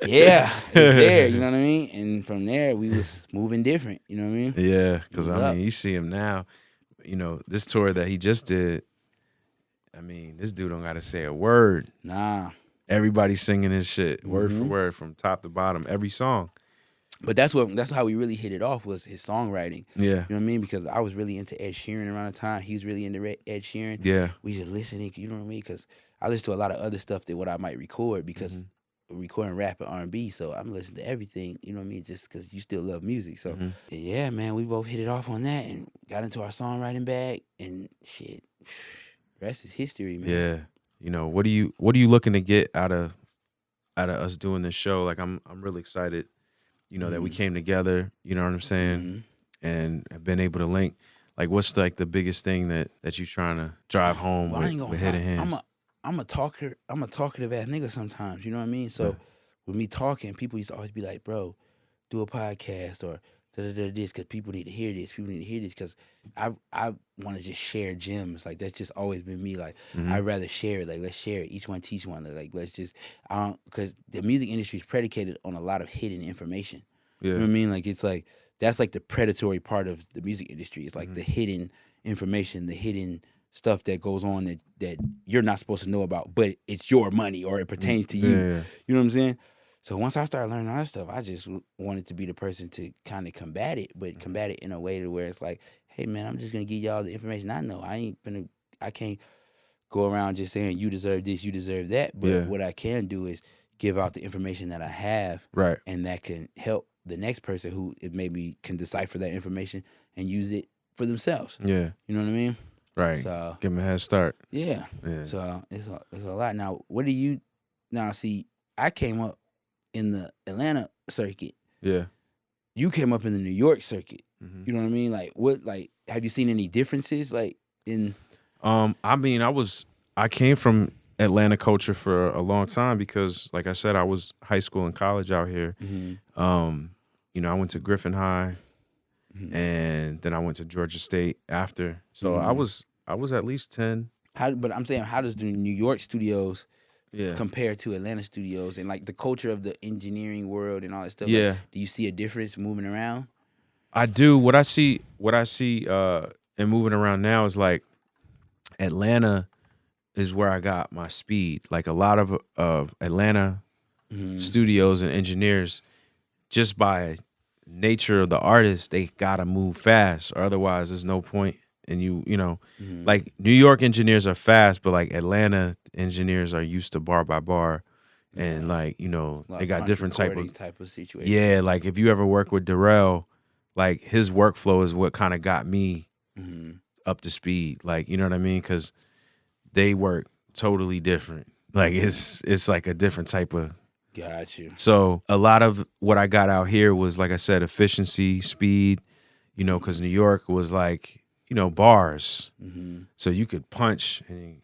yeah, it's there, you know what I mean? And from there, we was moving different, you know what I mean? Yeah, because I mean, you see him now, you know, this tour that he just did, I mean, this dude don't got to say a word. Nah. Everybody's singing his shit, word for word, from top to bottom, every song. But that's how we really hit it off, was his songwriting. Yeah. You know what I mean? Because I was really into Ed Sheeran around the time. He was really into Ed Sheeran. Yeah. We just listening, you know what I mean? Because I listen to a lot of other stuff than what I might record, because recording rap and R&B, so I'm listening to everything, you know what I mean, just because you still love music. So yeah, man, we both hit it off on that and got into our songwriting bag, and shit, rest is history, man. Yeah. You know, what are you looking to get out of us doing this show? Like, I'm really excited, you know, that we came together, you know what I'm saying, and have been able to link. Like, what's like the biggest thing that you trying to drive home with Hidden Hands? I'm a talkative ass nigga sometimes, you know what I mean? So with me talking, people used to always be like, bro, do a podcast or this, because people need to hear this. People need to hear this, because I want to just share gems. Like, that's just always been me. Like, I'd rather share it. Like, let's share it. Each one teach one. Like, let's just, because the music industry is predicated on a lot of hidden information. Yeah. You know what I mean? Like, it's like that's like the predatory part of the music industry. It's like the hidden information, the hidden stuff that goes on that you're not supposed to know about, but it's your money or it pertains to you. Yeah. You know what I'm saying? So once I started learning all that stuff, I just wanted to be the person to kind of combat it, but combat it in a way to where it's like, hey man, I'm just gonna give y'all the information I know. I can't go around just saying you deserve this, you deserve that. But what I can do is give out the information that I have, right, and that can help the next person who it maybe can decipher that information and use it for themselves. Yeah, you know what I mean? Right. So give them a head start. Yeah. So it's a lot. Now, what do you now see? I came up in the Atlanta circuit. Yeah. You came up in the New York circuit. Mm-hmm. You know what I mean? Like, what? Like, have you seen any differences? Like in. I mean, I came from Atlanta culture for a long time because, like I said, I was high school and college out here. Mm-hmm. You know, I went to Griffin High, Mm-hmm. and then I went to Georgia State after. So Mm-hmm. I was at least 10. But I'm saying, how does the New York studios Yeah. compare to Atlanta studios and like the culture of the engineering world and all that stuff? Yeah. Like, do you see a difference moving around? I do. What I see and moving around now is like Atlanta is where I got my speed. Like a lot of Atlanta studios and engineers, just by nature of the artist, they gotta move fast, or otherwise there's no point. And you know, like New York engineers are fast, but like Atlanta engineers are used to bar by bar, and like, you know, they got different type of situation. Yeah, like if you ever work with TmrO, like his workflow is what kind of got me up to speed. Like, you know what I mean? Because they work totally different. Like it's like a different type of. Got you. So a lot of what I got out here was, like I said, efficiency, speed. You know, because New York was like, you know, bars. So you could punch and,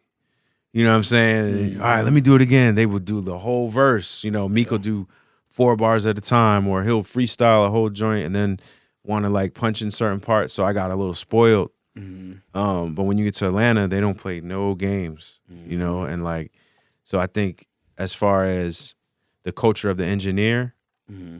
you know what I'm saying? All right, let me do it again. They would do the whole verse. You know, Meek will do 4 bars at a time, or he'll freestyle a whole joint and then want to like punch in certain parts. So I got a little spoiled. But when you get to Atlanta, they don't play no games, you know? And like, so I think as far as the culture of the engineer,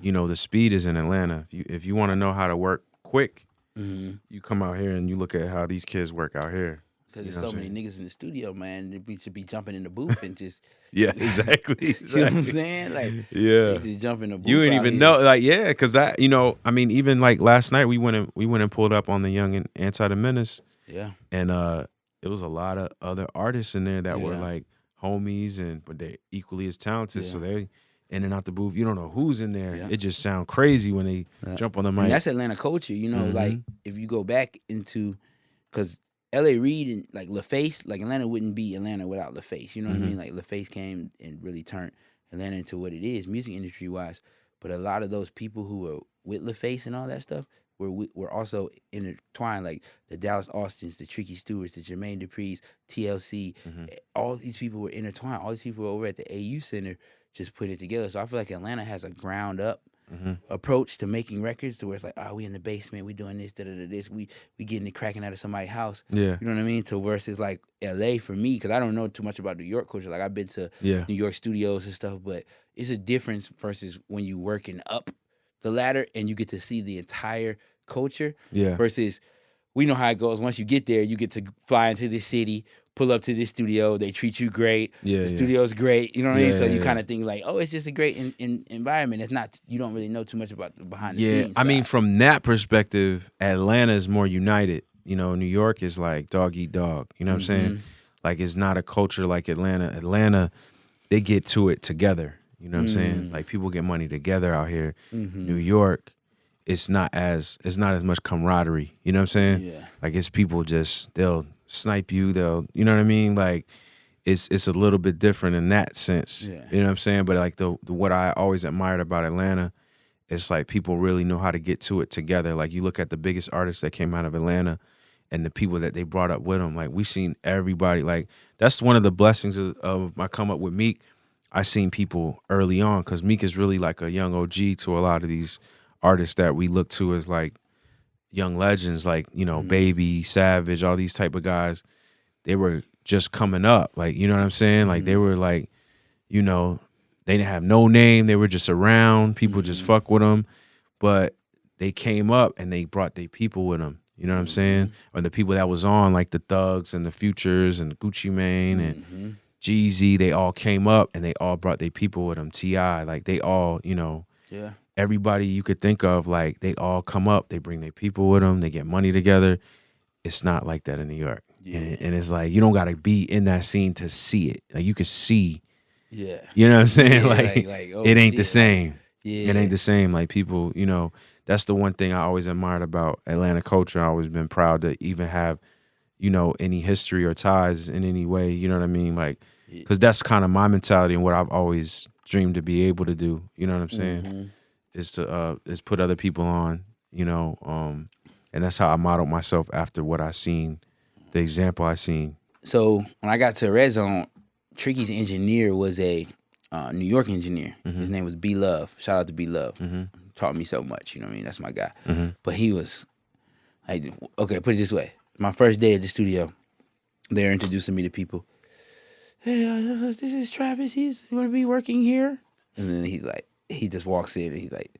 you know, the speed is in Atlanta. If you want to know how to work quick, you come out here and you look at how these kids work out here. Because there's so many niggas in the studio, man. We should be jumping in the booth and just. Yeah, exactly. You know what I'm saying? Like, yeah, just jump in the booth. You ain't even know, like, yeah, because that, you know, I mean, even like last night we went and pulled up on the Young and Anti the Menace. Yeah, and it was a lot of other artists in there that were like homies, but they equally as talented. So they in and out the booth. You don't know who's in there. It just sound crazy when they jump on the mic. And that's Atlanta culture, you know. Like if you go back into, because L.A. Reid and like LaFace, like Atlanta wouldn't be Atlanta without LaFace. You know what I mean? Like LaFace came and really turned Atlanta into what it is, music industry wise. But a lot of those people who were with LaFace and all that stuff were also intertwined, like the Dallas Austins, the Tricky Stewarts, the Jermaine Dupri's, TLC. All these people were intertwined. All these people were over at the AU Center just put it together. So I feel like Atlanta has a ground up approach to making records, to where it's like, we in the basement, we doing this, this, we getting it cracking out of somebody's house. Yeah, you know what I mean. To versus like LA for me, because I don't know too much about New York culture. Like I've been to New York studios and stuff, but it's a difference versus when you working up the ladder and you get to see the entire culture. Versus we know how it goes. Once you get there, you get to fly into the city, pull up to this studio, they treat you great. The studio's great. You know what I mean? So you kind of think like, it's just a great environment. It's not, you don't really know too much about the behind the scenes. I mean, from that perspective, Atlanta is more united. You know, New York is like dog eat dog. You know what I'm saying? Like it's not a culture like Atlanta. Atlanta, they get to it together. You know what I'm saying? Like people get money together out here. New York, it's not as much camaraderie. You know what I'm saying? Yeah. Like it's people they'll snipe you. You know what I mean? Like it's a little bit different in that sense. Yeah. You know what I'm saying? But like the what I always admired about Atlanta, it's like people really know how to get to it together. Like you look at the biggest artists that came out of Atlanta and the people that they brought up with them. Like we seen everybody. Like that's one of the blessings of my come up with Meek. I seen people early on, because Meek is really like a young OG to a lot of these artists that we look to as like young legends, like, you know, Baby, Savage, all these type of guys. They were just coming up, like, you know what I'm saying? Like they were like, you know, they didn't have no name. They were just around. People just fuck with them. But they came up and they brought their people with them. You know what I'm saying? Or the people that was on, like the Thugs and the Futures and Gucci Mane and Jeezy, they all came up and they all brought their people with them. T.I., like they all, you know, everybody you could think of, like they all come up, they bring their people with them, they get money together. It's not like that in New York. And it's like, you don't got to be in that scene to see it. Like you could see, you know what I'm saying? Oh, it ain't the same. It ain't the same. Like people, you know, that's the one thing I always admired about Atlanta culture. I always been proud to even have, you know, any history or ties in any way. You know what I mean? Like, because that's kind of my mentality and what I've always dreamed to be able to do. You know what I'm saying? Is to put other people on. You know, and that's how I modeled myself after what I seen, the example I seen. So when I got to Red Zone, Tricky's engineer was a New York engineer. His name was B Love. Shout out to B Love. Taught me so much. You know what I mean? That's my guy. But he was like, okay, put it this way. My first day at the studio, they're introducing me to people. Hey, this is Travis. He's going to be working here. And then he just walks in and he like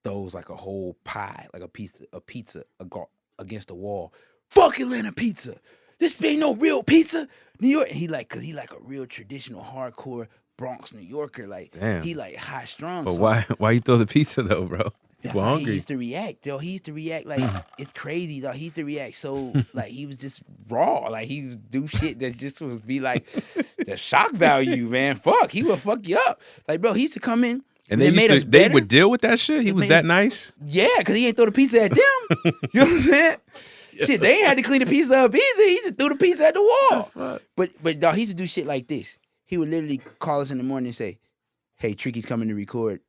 throws like a whole pie, like a pizza against the wall. Fuck Atlanta pizza. This ain't no real pizza. New York. And cause he like a real traditional hardcore Bronx New Yorker. Like, damn. He like high strung. But so why you throw the pizza though, bro? That's how hungry. He used to react, yo. He used to react like it's crazy, though. He used to react so like he was just raw. Like he would do shit that just was be like the shock value, man. Fuck, he would fuck you up. Like, bro, he used to come in and they would deal with that shit. He was that nice. Yeah, because he ain't throw the pizza at them. You know what I'm saying? Shit, they ain't had to clean the pizza up either. He just threw the pizza at the wall. But dog, he used to do shit like this. He would literally call us in the morning and say, "Hey, Tricky's coming to record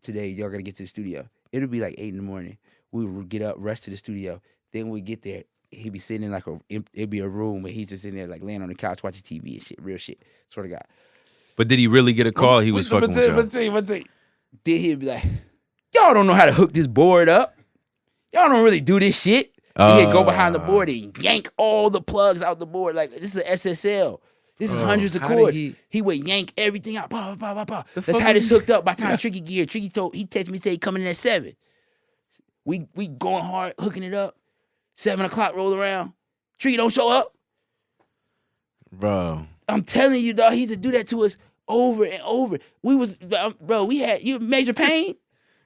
today. Y'all gotta get to the studio." It'll be like 8 in the morning. We would get up, rush to the studio. Then we get there, he'd be sitting in like it'd be a room where he's just in there like laying on the couch watching TV and shit, real shit. Swear to God. But did he really get a call? He was fucking with y'all. But then he'd be like, "Y'all don't know how to hook this board up. Y'all don't really do this shit." He'd go behind the board and yank all the plugs out the board. Like, this is an SSL. This is hundreds of cords. He would yank everything out. Bah, bah, bah, bah. Let's have this hooked up by the time Tricky get here. Tricky he texted me, he coming in at 7. We going hard, hooking it up. 7 o'clock roll around. Tricky don't show up. Bro. I'm telling you, dog, he used to do that to us over and over. We had Major Pain.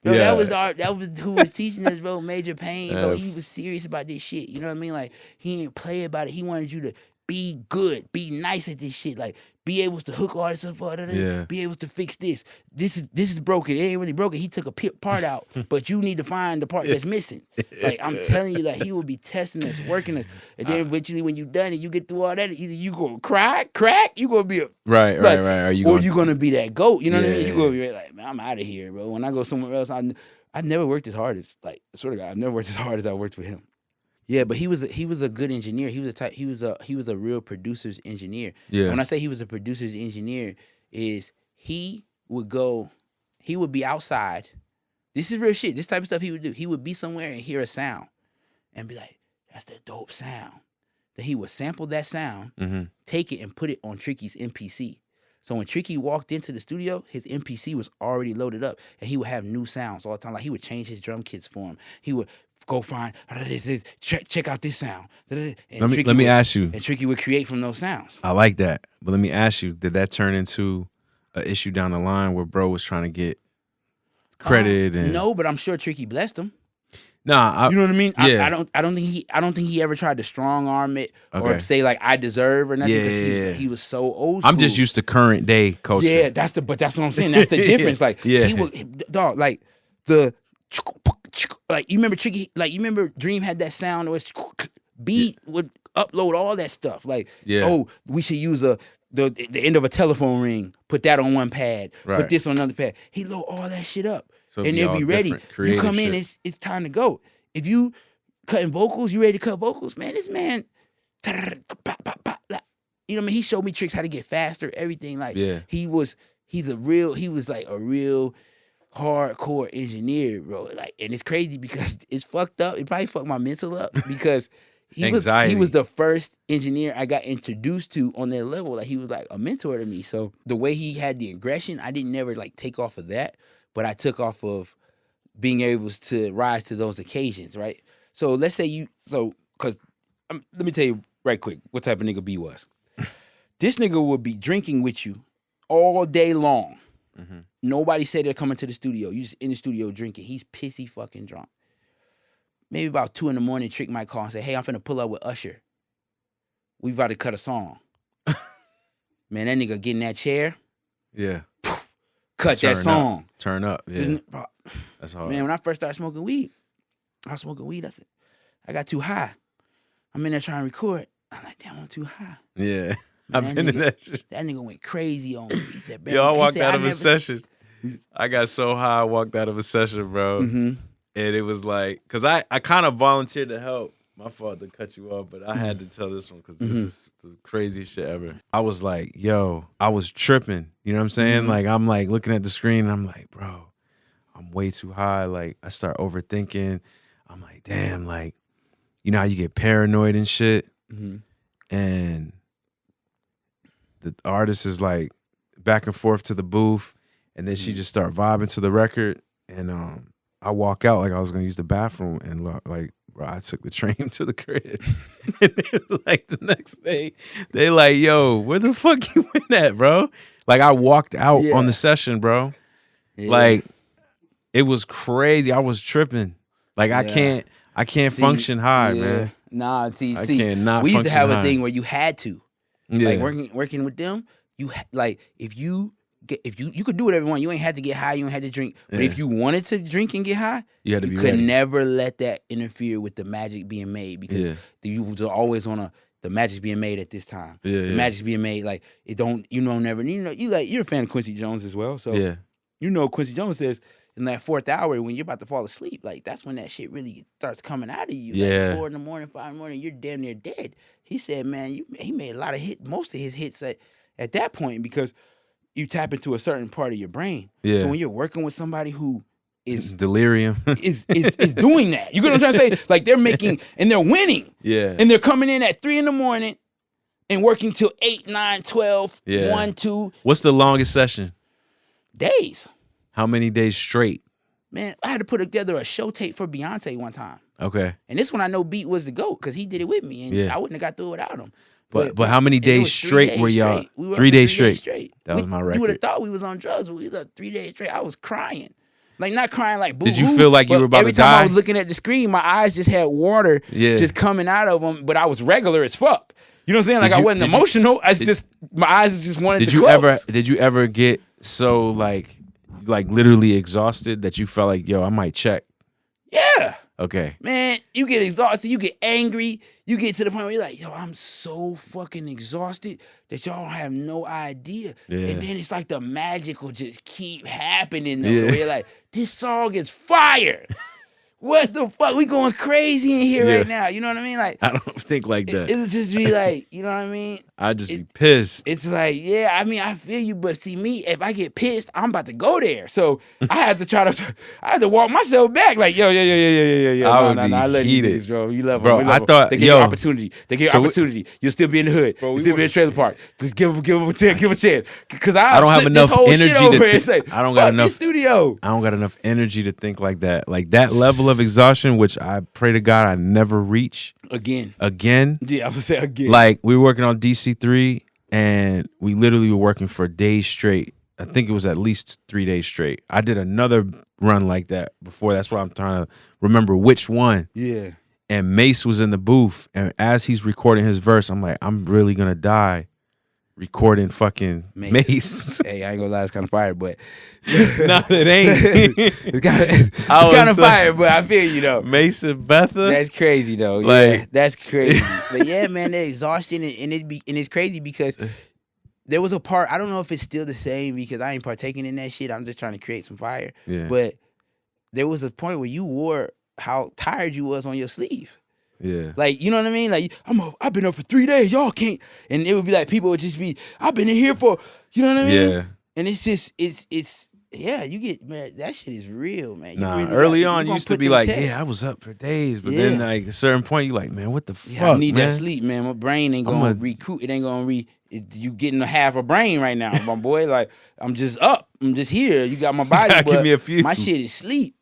Bro, that was who was teaching us, bro, Major Pain. Bro, he was serious about this shit. You know what I mean? Like, he didn't play about it. He wanted you to be good, be nice at this shit. Like, be able to hook all this up, be able to fix this. This is broken. It ain't really broken. He took a part out, but you need to find the part that's missing. Like, I'm telling you, like, he will be testing us, working us, and then eventually when you done it, you get through all that. Either you gonna crack, you gonna be a right. Or you gonna be that goat. You know what I mean? You gonna be like, man, I'm out of here, bro. When I go somewhere else, I never worked as hard as, like, sort of God, I've never worked as hard as I worked with him. Yeah, but he was a good engineer. He was a real producer's engineer. Yeah. When I say he was a producer's engineer, is he would be outside. This is real shit. This type of stuff he would do. He would be somewhere and hear a sound and be like, "That's the dope sound." Then he would sample that sound, take it and put it on Tricky's MPC. So when Tricky walked into the studio, his MPC was already loaded up, and he would have new sounds all the time. Like, he would change his drum kits for him. He would go find check out this sound. And let me ask you. And Tricky would create from those sounds. I like that, but let me ask you: did that turn into an issue down the line where bro was trying to get credit? No, but I'm sure Tricky blessed him. Nah, you know what I mean? Yeah. I don't think he ever tried to strong arm it or say like I deserve or nothing. Yeah. He was so old school. I'm just used to current day culture. Yeah, that's what I'm saying. That's the difference. Like, he was, dog, like the like, you remember Tricky, like, you remember Dream had that sound where Beat would upload all that stuff. Like, we should use the end of a telephone ring, put that on one pad, put this on another pad. He load all that shit up. So and they'll be ready. You come in, it's time to go. If you cutting vocals, you ready to cut vocals, man, this man, you know what I mean? He showed me tricks how to get faster, everything. Like, he was like a real hardcore engineer, bro. Like, and it's crazy because it's fucked up. It probably fucked my mental up because he was the first engineer I got introduced to on that level. Like, he was like a mentor to me. So the way he had the aggression, I didn't never like take off of that, but I took off of being able to rise to those occasions, right? So let's say because let me tell you right quick what type of nigga B was. This nigga would be drinking with you all day long. Mm-hmm. Nobody said they're coming to the studio. You just in the studio drinking. He's pissy fucking drunk. Maybe about 2 a.m, Trick might call and say, hey, I'm finna pull up with Usher. We about to cut a song. Man, that nigga get in that chair. Yeah. Poof, cut that song. Turn up. Yeah. That's hard. Man, when I first started smoking weed, I said, I got too high. I'm in there trying to record. I'm like, damn, I'm too high. Yeah. I've been in that shit. That nigga went crazy on me. He said, yo, I walked out of a session. I got so high, I walked out of a session, bro. Mm-hmm. And it was like, because I kind of volunteered to help. My fault to cut you off, but I had to tell this one because this is the craziest shit ever. I was like, yo, I was tripping. You know what I'm saying? Like, I'm like looking at the screen and I'm like, bro, I'm way too high. Like, I start overthinking. I'm like, damn, like, you know how you get paranoid and shit? Mm-hmm. And the artist is like back and forth to the booth, and then she just start vibing to the record, and I walk out like I was gonna use the bathroom, and like, bro, I took the train to the crib. And it was like the next day, they like, yo, where the fuck you went at, bro? Like I walked out on the session, bro. Yeah. Like it was crazy. I was tripping. Like I can't function high, man. Nah, I cannot. We used to have high. A thing where you had to. Yeah. Like working with them, like if you could do whatever you want. You ain't had to get high. You ain't had to drink. But if you wanted to drink and get high, you had to be could ready. Never let that interfere with the magic being made because you was always on the magic's being made at this time. Yeah, the magic's being made like it don't. You're a fan of Quincy Jones as well. So Quincy Jones says in that 4th hour when you're about to fall asleep, like that's when that shit really starts coming out of you. Yeah, like 4 a.m, 5 a.m, you're damn near dead. He said, man, he made a lot of hits, most of his hits at that point because you tap into a certain part of your brain. Yeah. So when you're working with somebody who is delirium, is doing that. You get what I'm trying to say? Like they're making and they're winning. Yeah. And they're coming in at 3 a.m. and working till 8, 9, 12, 1, 2. What's the longest session? Days. How many days straight? Man, I had to put together a show tape for Beyonce one time. Okay. And this one I know Beat was the GOAT because he did it with me and I wouldn't have got through it without him. But how many days straight were y'all? 3 days straight. That was my record. You would have thought we was on drugs. We was 3 days straight. I was crying. Like not crying like boo-hoo. Did you feel like you were about to die? Every time I was looking at the screen, my eyes just had water just coming out of them, but I was regular as fuck. You know what I'm saying? Like I wasn't emotional. My eyes just wanted to close. Did you ever get so like literally exhausted that you felt like, yo, I might check? Yeah. Okay. Man, you get exhausted, you get angry, you get to the point where you're like, yo, I'm so fucking exhausted that y'all have no idea. Yeah. And then it's like the magic will just keep happening though. Where you're like, this song is fire. What the fuck? We going crazy in here right now. You know what I mean? Like I don't think like that. It'll just be like, you know what I mean? I'd just be pissed. It's like, I mean, I feel you, but see me, if I get pissed, I'm about to go there. So I had to walk myself back. Like, yo. I love you niggas, bro. You love them. Bro, I thought, they give you opportunity. They give you opportunity. You'll still be in the hood. You'll still be in the trailer park. Just give them a chance. Because I don't have enough energy to say, I don't got enough studio. I don't got enough energy to think like that. Like that level of exhaustion, which I pray to God I never reach. Again. Yeah, I was gonna say again. Like we were working on DC3 and we literally were working for days straight. I think it was at least 3 days straight. I did another run like that before. That's why I'm trying to remember which one. Yeah. And Mace was in the booth, and as he's recording his verse, I'm like, I'm really gonna die recording fucking Mace. Hey, I ain't gonna lie, it's kind of fire, but no, it ain't. it's kind of fire, but I feel you though. Mace and Betha. That's crazy though. Like, that's crazy. But yeah, man, the exhaustion and it's crazy because there was a part. I don't know if it's still the same because I ain't partaking in that shit. I'm just trying to create some fire. Yeah. But there was a point where you wore how tired you was on your sleeve. Yeah. Like, you know what I mean? Like, I've been up for 3 days. Y'all can't. And it would be like, people would just be, I've been in here for, you know what I mean? Yeah. And it's just, you get, man, that shit is real, man. You really early on, you used to be like, I was up for days. But then, like, at a certain point, you're like, man, what the fuck, I need that sleep, man. My brain ain't going to recruit. It ain't going to you getting a half a brain right now, my boy. Like, I'm just up. I'm just here. You got my body, but give me a few. My shit is sleep.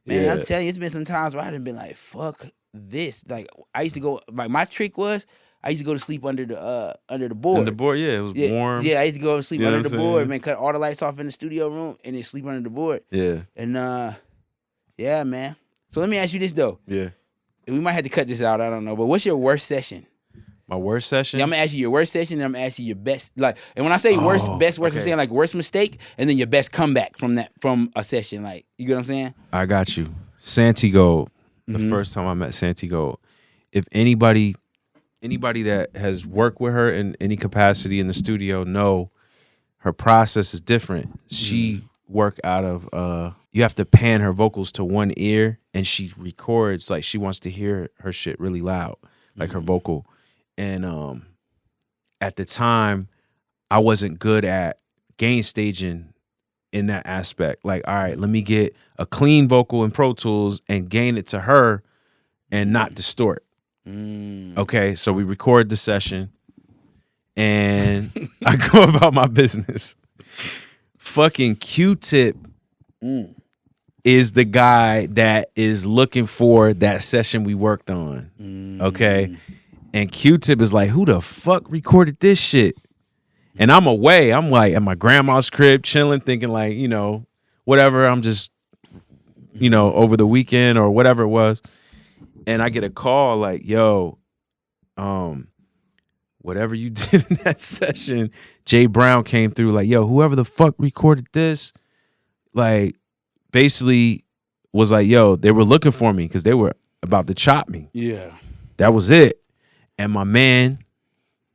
Man, I'm telling you, it's been some times where I done been like, fuck this. Like I used to go. Like my trick was, I used to go to sleep under the board. Under the board, yeah, it was warm. Yeah, I used to go to sleep under the board. Man, cut all the lights off in the studio room and then sleep under the board. Yeah. And yeah, man. So let me ask you this though. Yeah. We might have to cut this out. I don't know. But what's your worst session? My worst session? Yeah, I'm gonna ask you your worst session, and I'm gonna ask you your best. Like, and when I say worst, I'm saying like worst mistake, and then your best comeback from a session. Like, you get what I'm saying? I got you. Santiago. The first time I met Santiago. If anybody that has worked with her in any capacity in the studio know her process is different. She work out of you have to pan her vocals to one ear, and she records like she wants to hear her shit really loud, like her vocal. And at the time, I wasn't good at gain staging in that aspect. Like, all right, let me get a clean vocal in Pro Tools and gain it to her and not distort. Okay, so we record the session, and I go about my business. Fucking Q-Tip is the guy that is looking for that session we worked on. Okay. And Q-Tip is like, who the fuck recorded this shit? And I'm away. I'm like at my grandma's crib chilling, thinking like, you know, whatever. I'm just, you know, over the weekend or whatever it was. And I get a call like, yo, whatever you did in that session, Jay Brown came through like, yo, whoever the fuck recorded this, like basically was like, yo, they were looking for me because they were about to chop me. Yeah. That was it. And my man,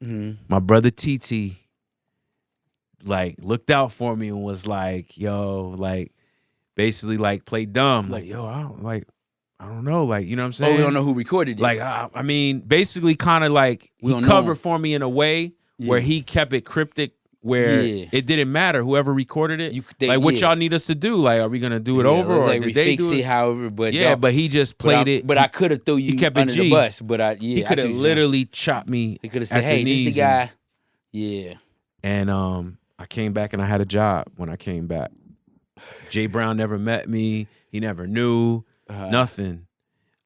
my brother TT, like looked out for me and was like, yo, like basically like play dumb. Like, yo, I don't know. Like, you know what I'm saying? Oh, we don't know who recorded this. Like, I mean, basically kind of like he covered for me in a way where he kept it cryptic, where it didn't matter whoever recorded it. Like, what y'all need us to do? Like, are we gonna do it over or like did they do it? However, but but he just played it. But I could have threw you he kept under it the bus. But he could have literally chopped me. He could have said, "Hey, this is the guy." Yeah. And I came back and I had a job when I came back. Jay Brown never met me. He never knew nothing.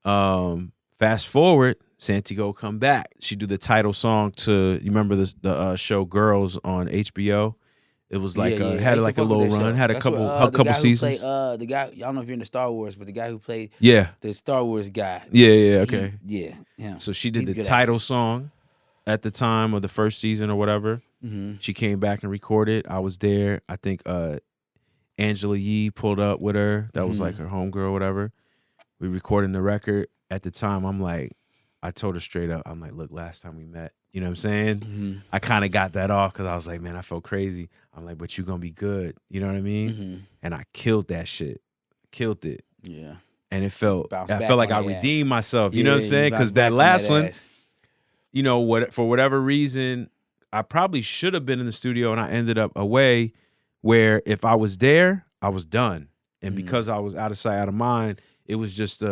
Fast forward, Santiago come back. She do the title song to, you remember the show Girls on HBO? It was like had like a little run, had a couple seasons. The guy, I don't know if you're into Star Wars, but the guy who played the Star Wars guy. Okay. Yeah. So she did the title song at the time of the first season or whatever. She came back and recorded. I was there. I think Angela Yee pulled up with her. That was like her homegirl or whatever. We recording the record. At the time, I'm like, I told her straight up, I'm like, look, last time we met, you know what I'm saying? I kind of got that off because I was like, man, I felt crazy. I'm like, but you gonna be good. You know what I mean? And I killed that shit. Killed it. Yeah. And I felt like I redeemed myself. You know what I'm saying? Because that last one, you know, for whatever reason, I probably should have been in the studio and I ended up away where if I was there, I was done. And because I was out of sight, out of mind, it was just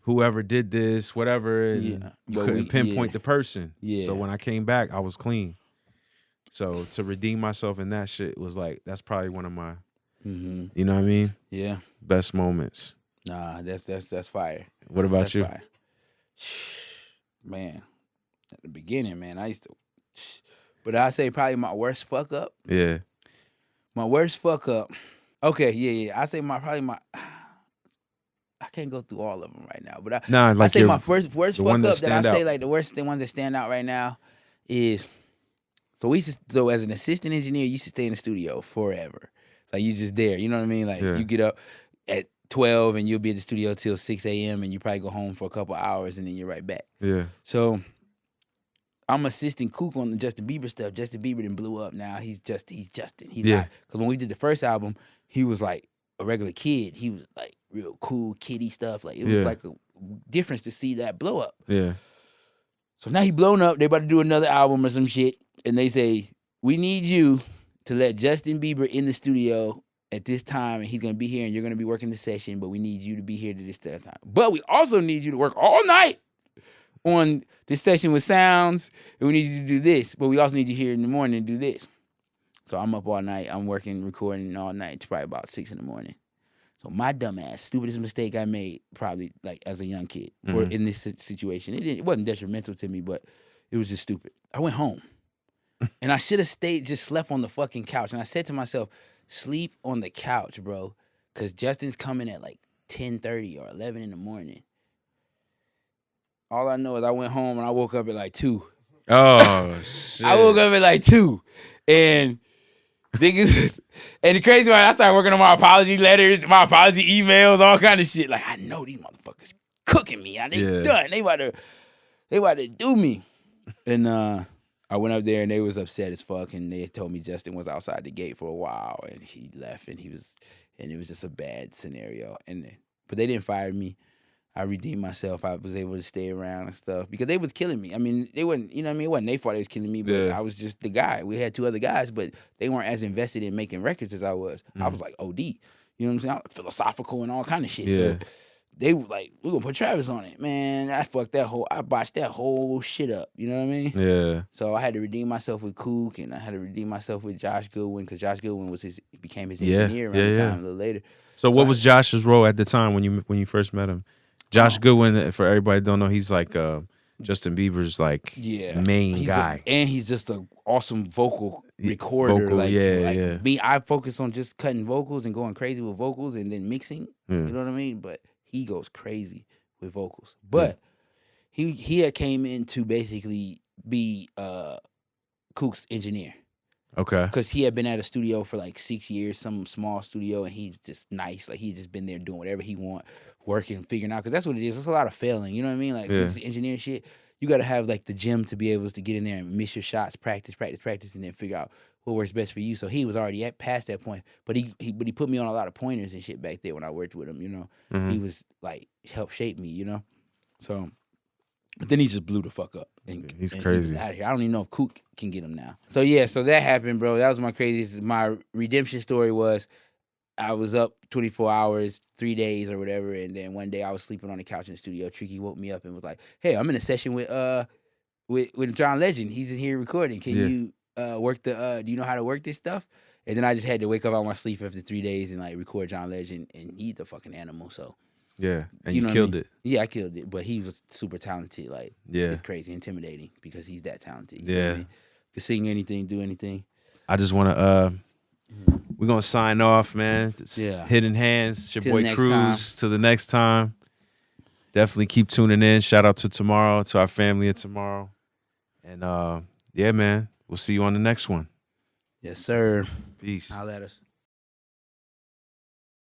whoever did this, whatever, and you couldn't pinpoint the person. So when I came back, I was clean. So to redeem myself in that shit was like, that's probably one of my, you know what I mean? Yeah. Best moments. Nah, that's fire. What about you? Fire. Man, at the beginning, man, I used to, but I say probably my worst fuck up. Yeah. My worst fuck up. Okay, yeah. I say probably my. I can't go through all of them right now, but I say my worst fuck up that I say like the ones that stand out right now is, so as an assistant engineer, you used to stay in the studio forever. Like you just there, you know what I mean? Like you get up at 12 and you'll be at the studio till 6 a.m. and you probably go home for a couple hours and then you're right back. Yeah. So I'm assisting Kook on the Justin Bieber stuff. Justin Bieber done blew up now. He's Justin. He's not, because when we did the first album, he was like a regular kid. He was like real cool kiddie stuff. Like it was like a difference to see that blow up. Yeah. So now he blown up. They about to do another album or some shit, and they say, we need you to let Justin Bieber in the studio at this time, and he's gonna be here, and you're gonna be working the session. But we need you to be here to this time. But we also need you to work all night on this session with sounds, and we need you to do this. But we also need you here in the morning to do this. So I'm up all night. I'm working, recording all night. It's probably about 6 in the morning. So my dumb ass, stupidest mistake I made probably like as a young kid or in this situation. It wasn't detrimental to me, but it was just stupid. I went home and I should have just slept on the fucking couch. And I said to myself, sleep on the couch, bro, because Justin's coming at like 10:30 or 11 in the morning. All I know is I went home and I woke up at like 2. Oh, shit. I woke up at like 2. And niggas, and the crazy part, I started working on my apology letters, my apology emails, all kind of shit. Like, I know these motherfuckers cooking me. They done. They about to do me. And I went up there and they was upset as fuck. And they told me Justin was outside the gate for a while and he left and it was just a bad scenario. But they didn't fire me. I redeemed myself. I was able to stay around and stuff because they was killing me. I mean, they wasn't, you know what I mean? It wasn't their fault they was killing me, but I was just the guy. We had 2 other guys, but they weren't as invested in making records as I was. I was like OD. You know what I'm saying? Philosophical and all kind of shit. Yeah. So they were like, we're going to put Travis on it. Man, I botched that whole shit up. You know what I mean? Yeah. So I had to redeem myself with Kook and I had to redeem myself with Josh Goodwin because Josh Goodwin became his engineer around the time a little later. So what was Josh's role at the time when you first met him? Josh Goodwin, for everybody who don't know, he's like Justin Bieber's like main guy. And he's just an awesome vocal recorder. Me, I focus on just cutting vocals and going crazy with vocals and then mixing. You know what I mean? But he goes crazy with vocals. But he had came in to basically be Kook's engineer. Okay. Because he had been at a studio for like 6 years, some small studio, and he's just nice. Like he's just been there doing whatever he want, working, figuring out. Because that's what it is. It's a lot of failing. You know what I mean? Like this engineering shit, you got to have like the gym to be able to get in there and miss your shots, practice, and then figure out what works best for you. So he was already past that point. But he put me on a lot of pointers and shit back there when I worked with him. You know, he was like helped shape me. You know, so. But then he just blew the fuck up. And, he's crazy. He was out of here. I don't even know if Kook can get him now. So so that happened, bro. That was my craziest. My redemption story was I was up 24 hours, 3 days or whatever, and then one day I was sleeping on the couch in the studio. Tricky woke me up and was like, "Hey, I'm in a session with John Legend. He's in here recording. Can you work the? Do you know how to work this stuff?" And then I just had to wake up out of my sleep after 3 days and like record John Legend, and he's the fucking animal. So. Yeah, and you killed it. Yeah, I killed it, but he was super talented. Like, it's crazy, intimidating because he's that talented. You know what I mean? Could sing anything, do anything. I just want to, we're going to sign off, man. Hidden Hands. It's your boy Cruz. Till the next time. Definitely keep tuning in. Shout out to TmrO, to our family at TmrO. And, man, we'll see you on the next one. Yes, sir. Peace. Holla at us.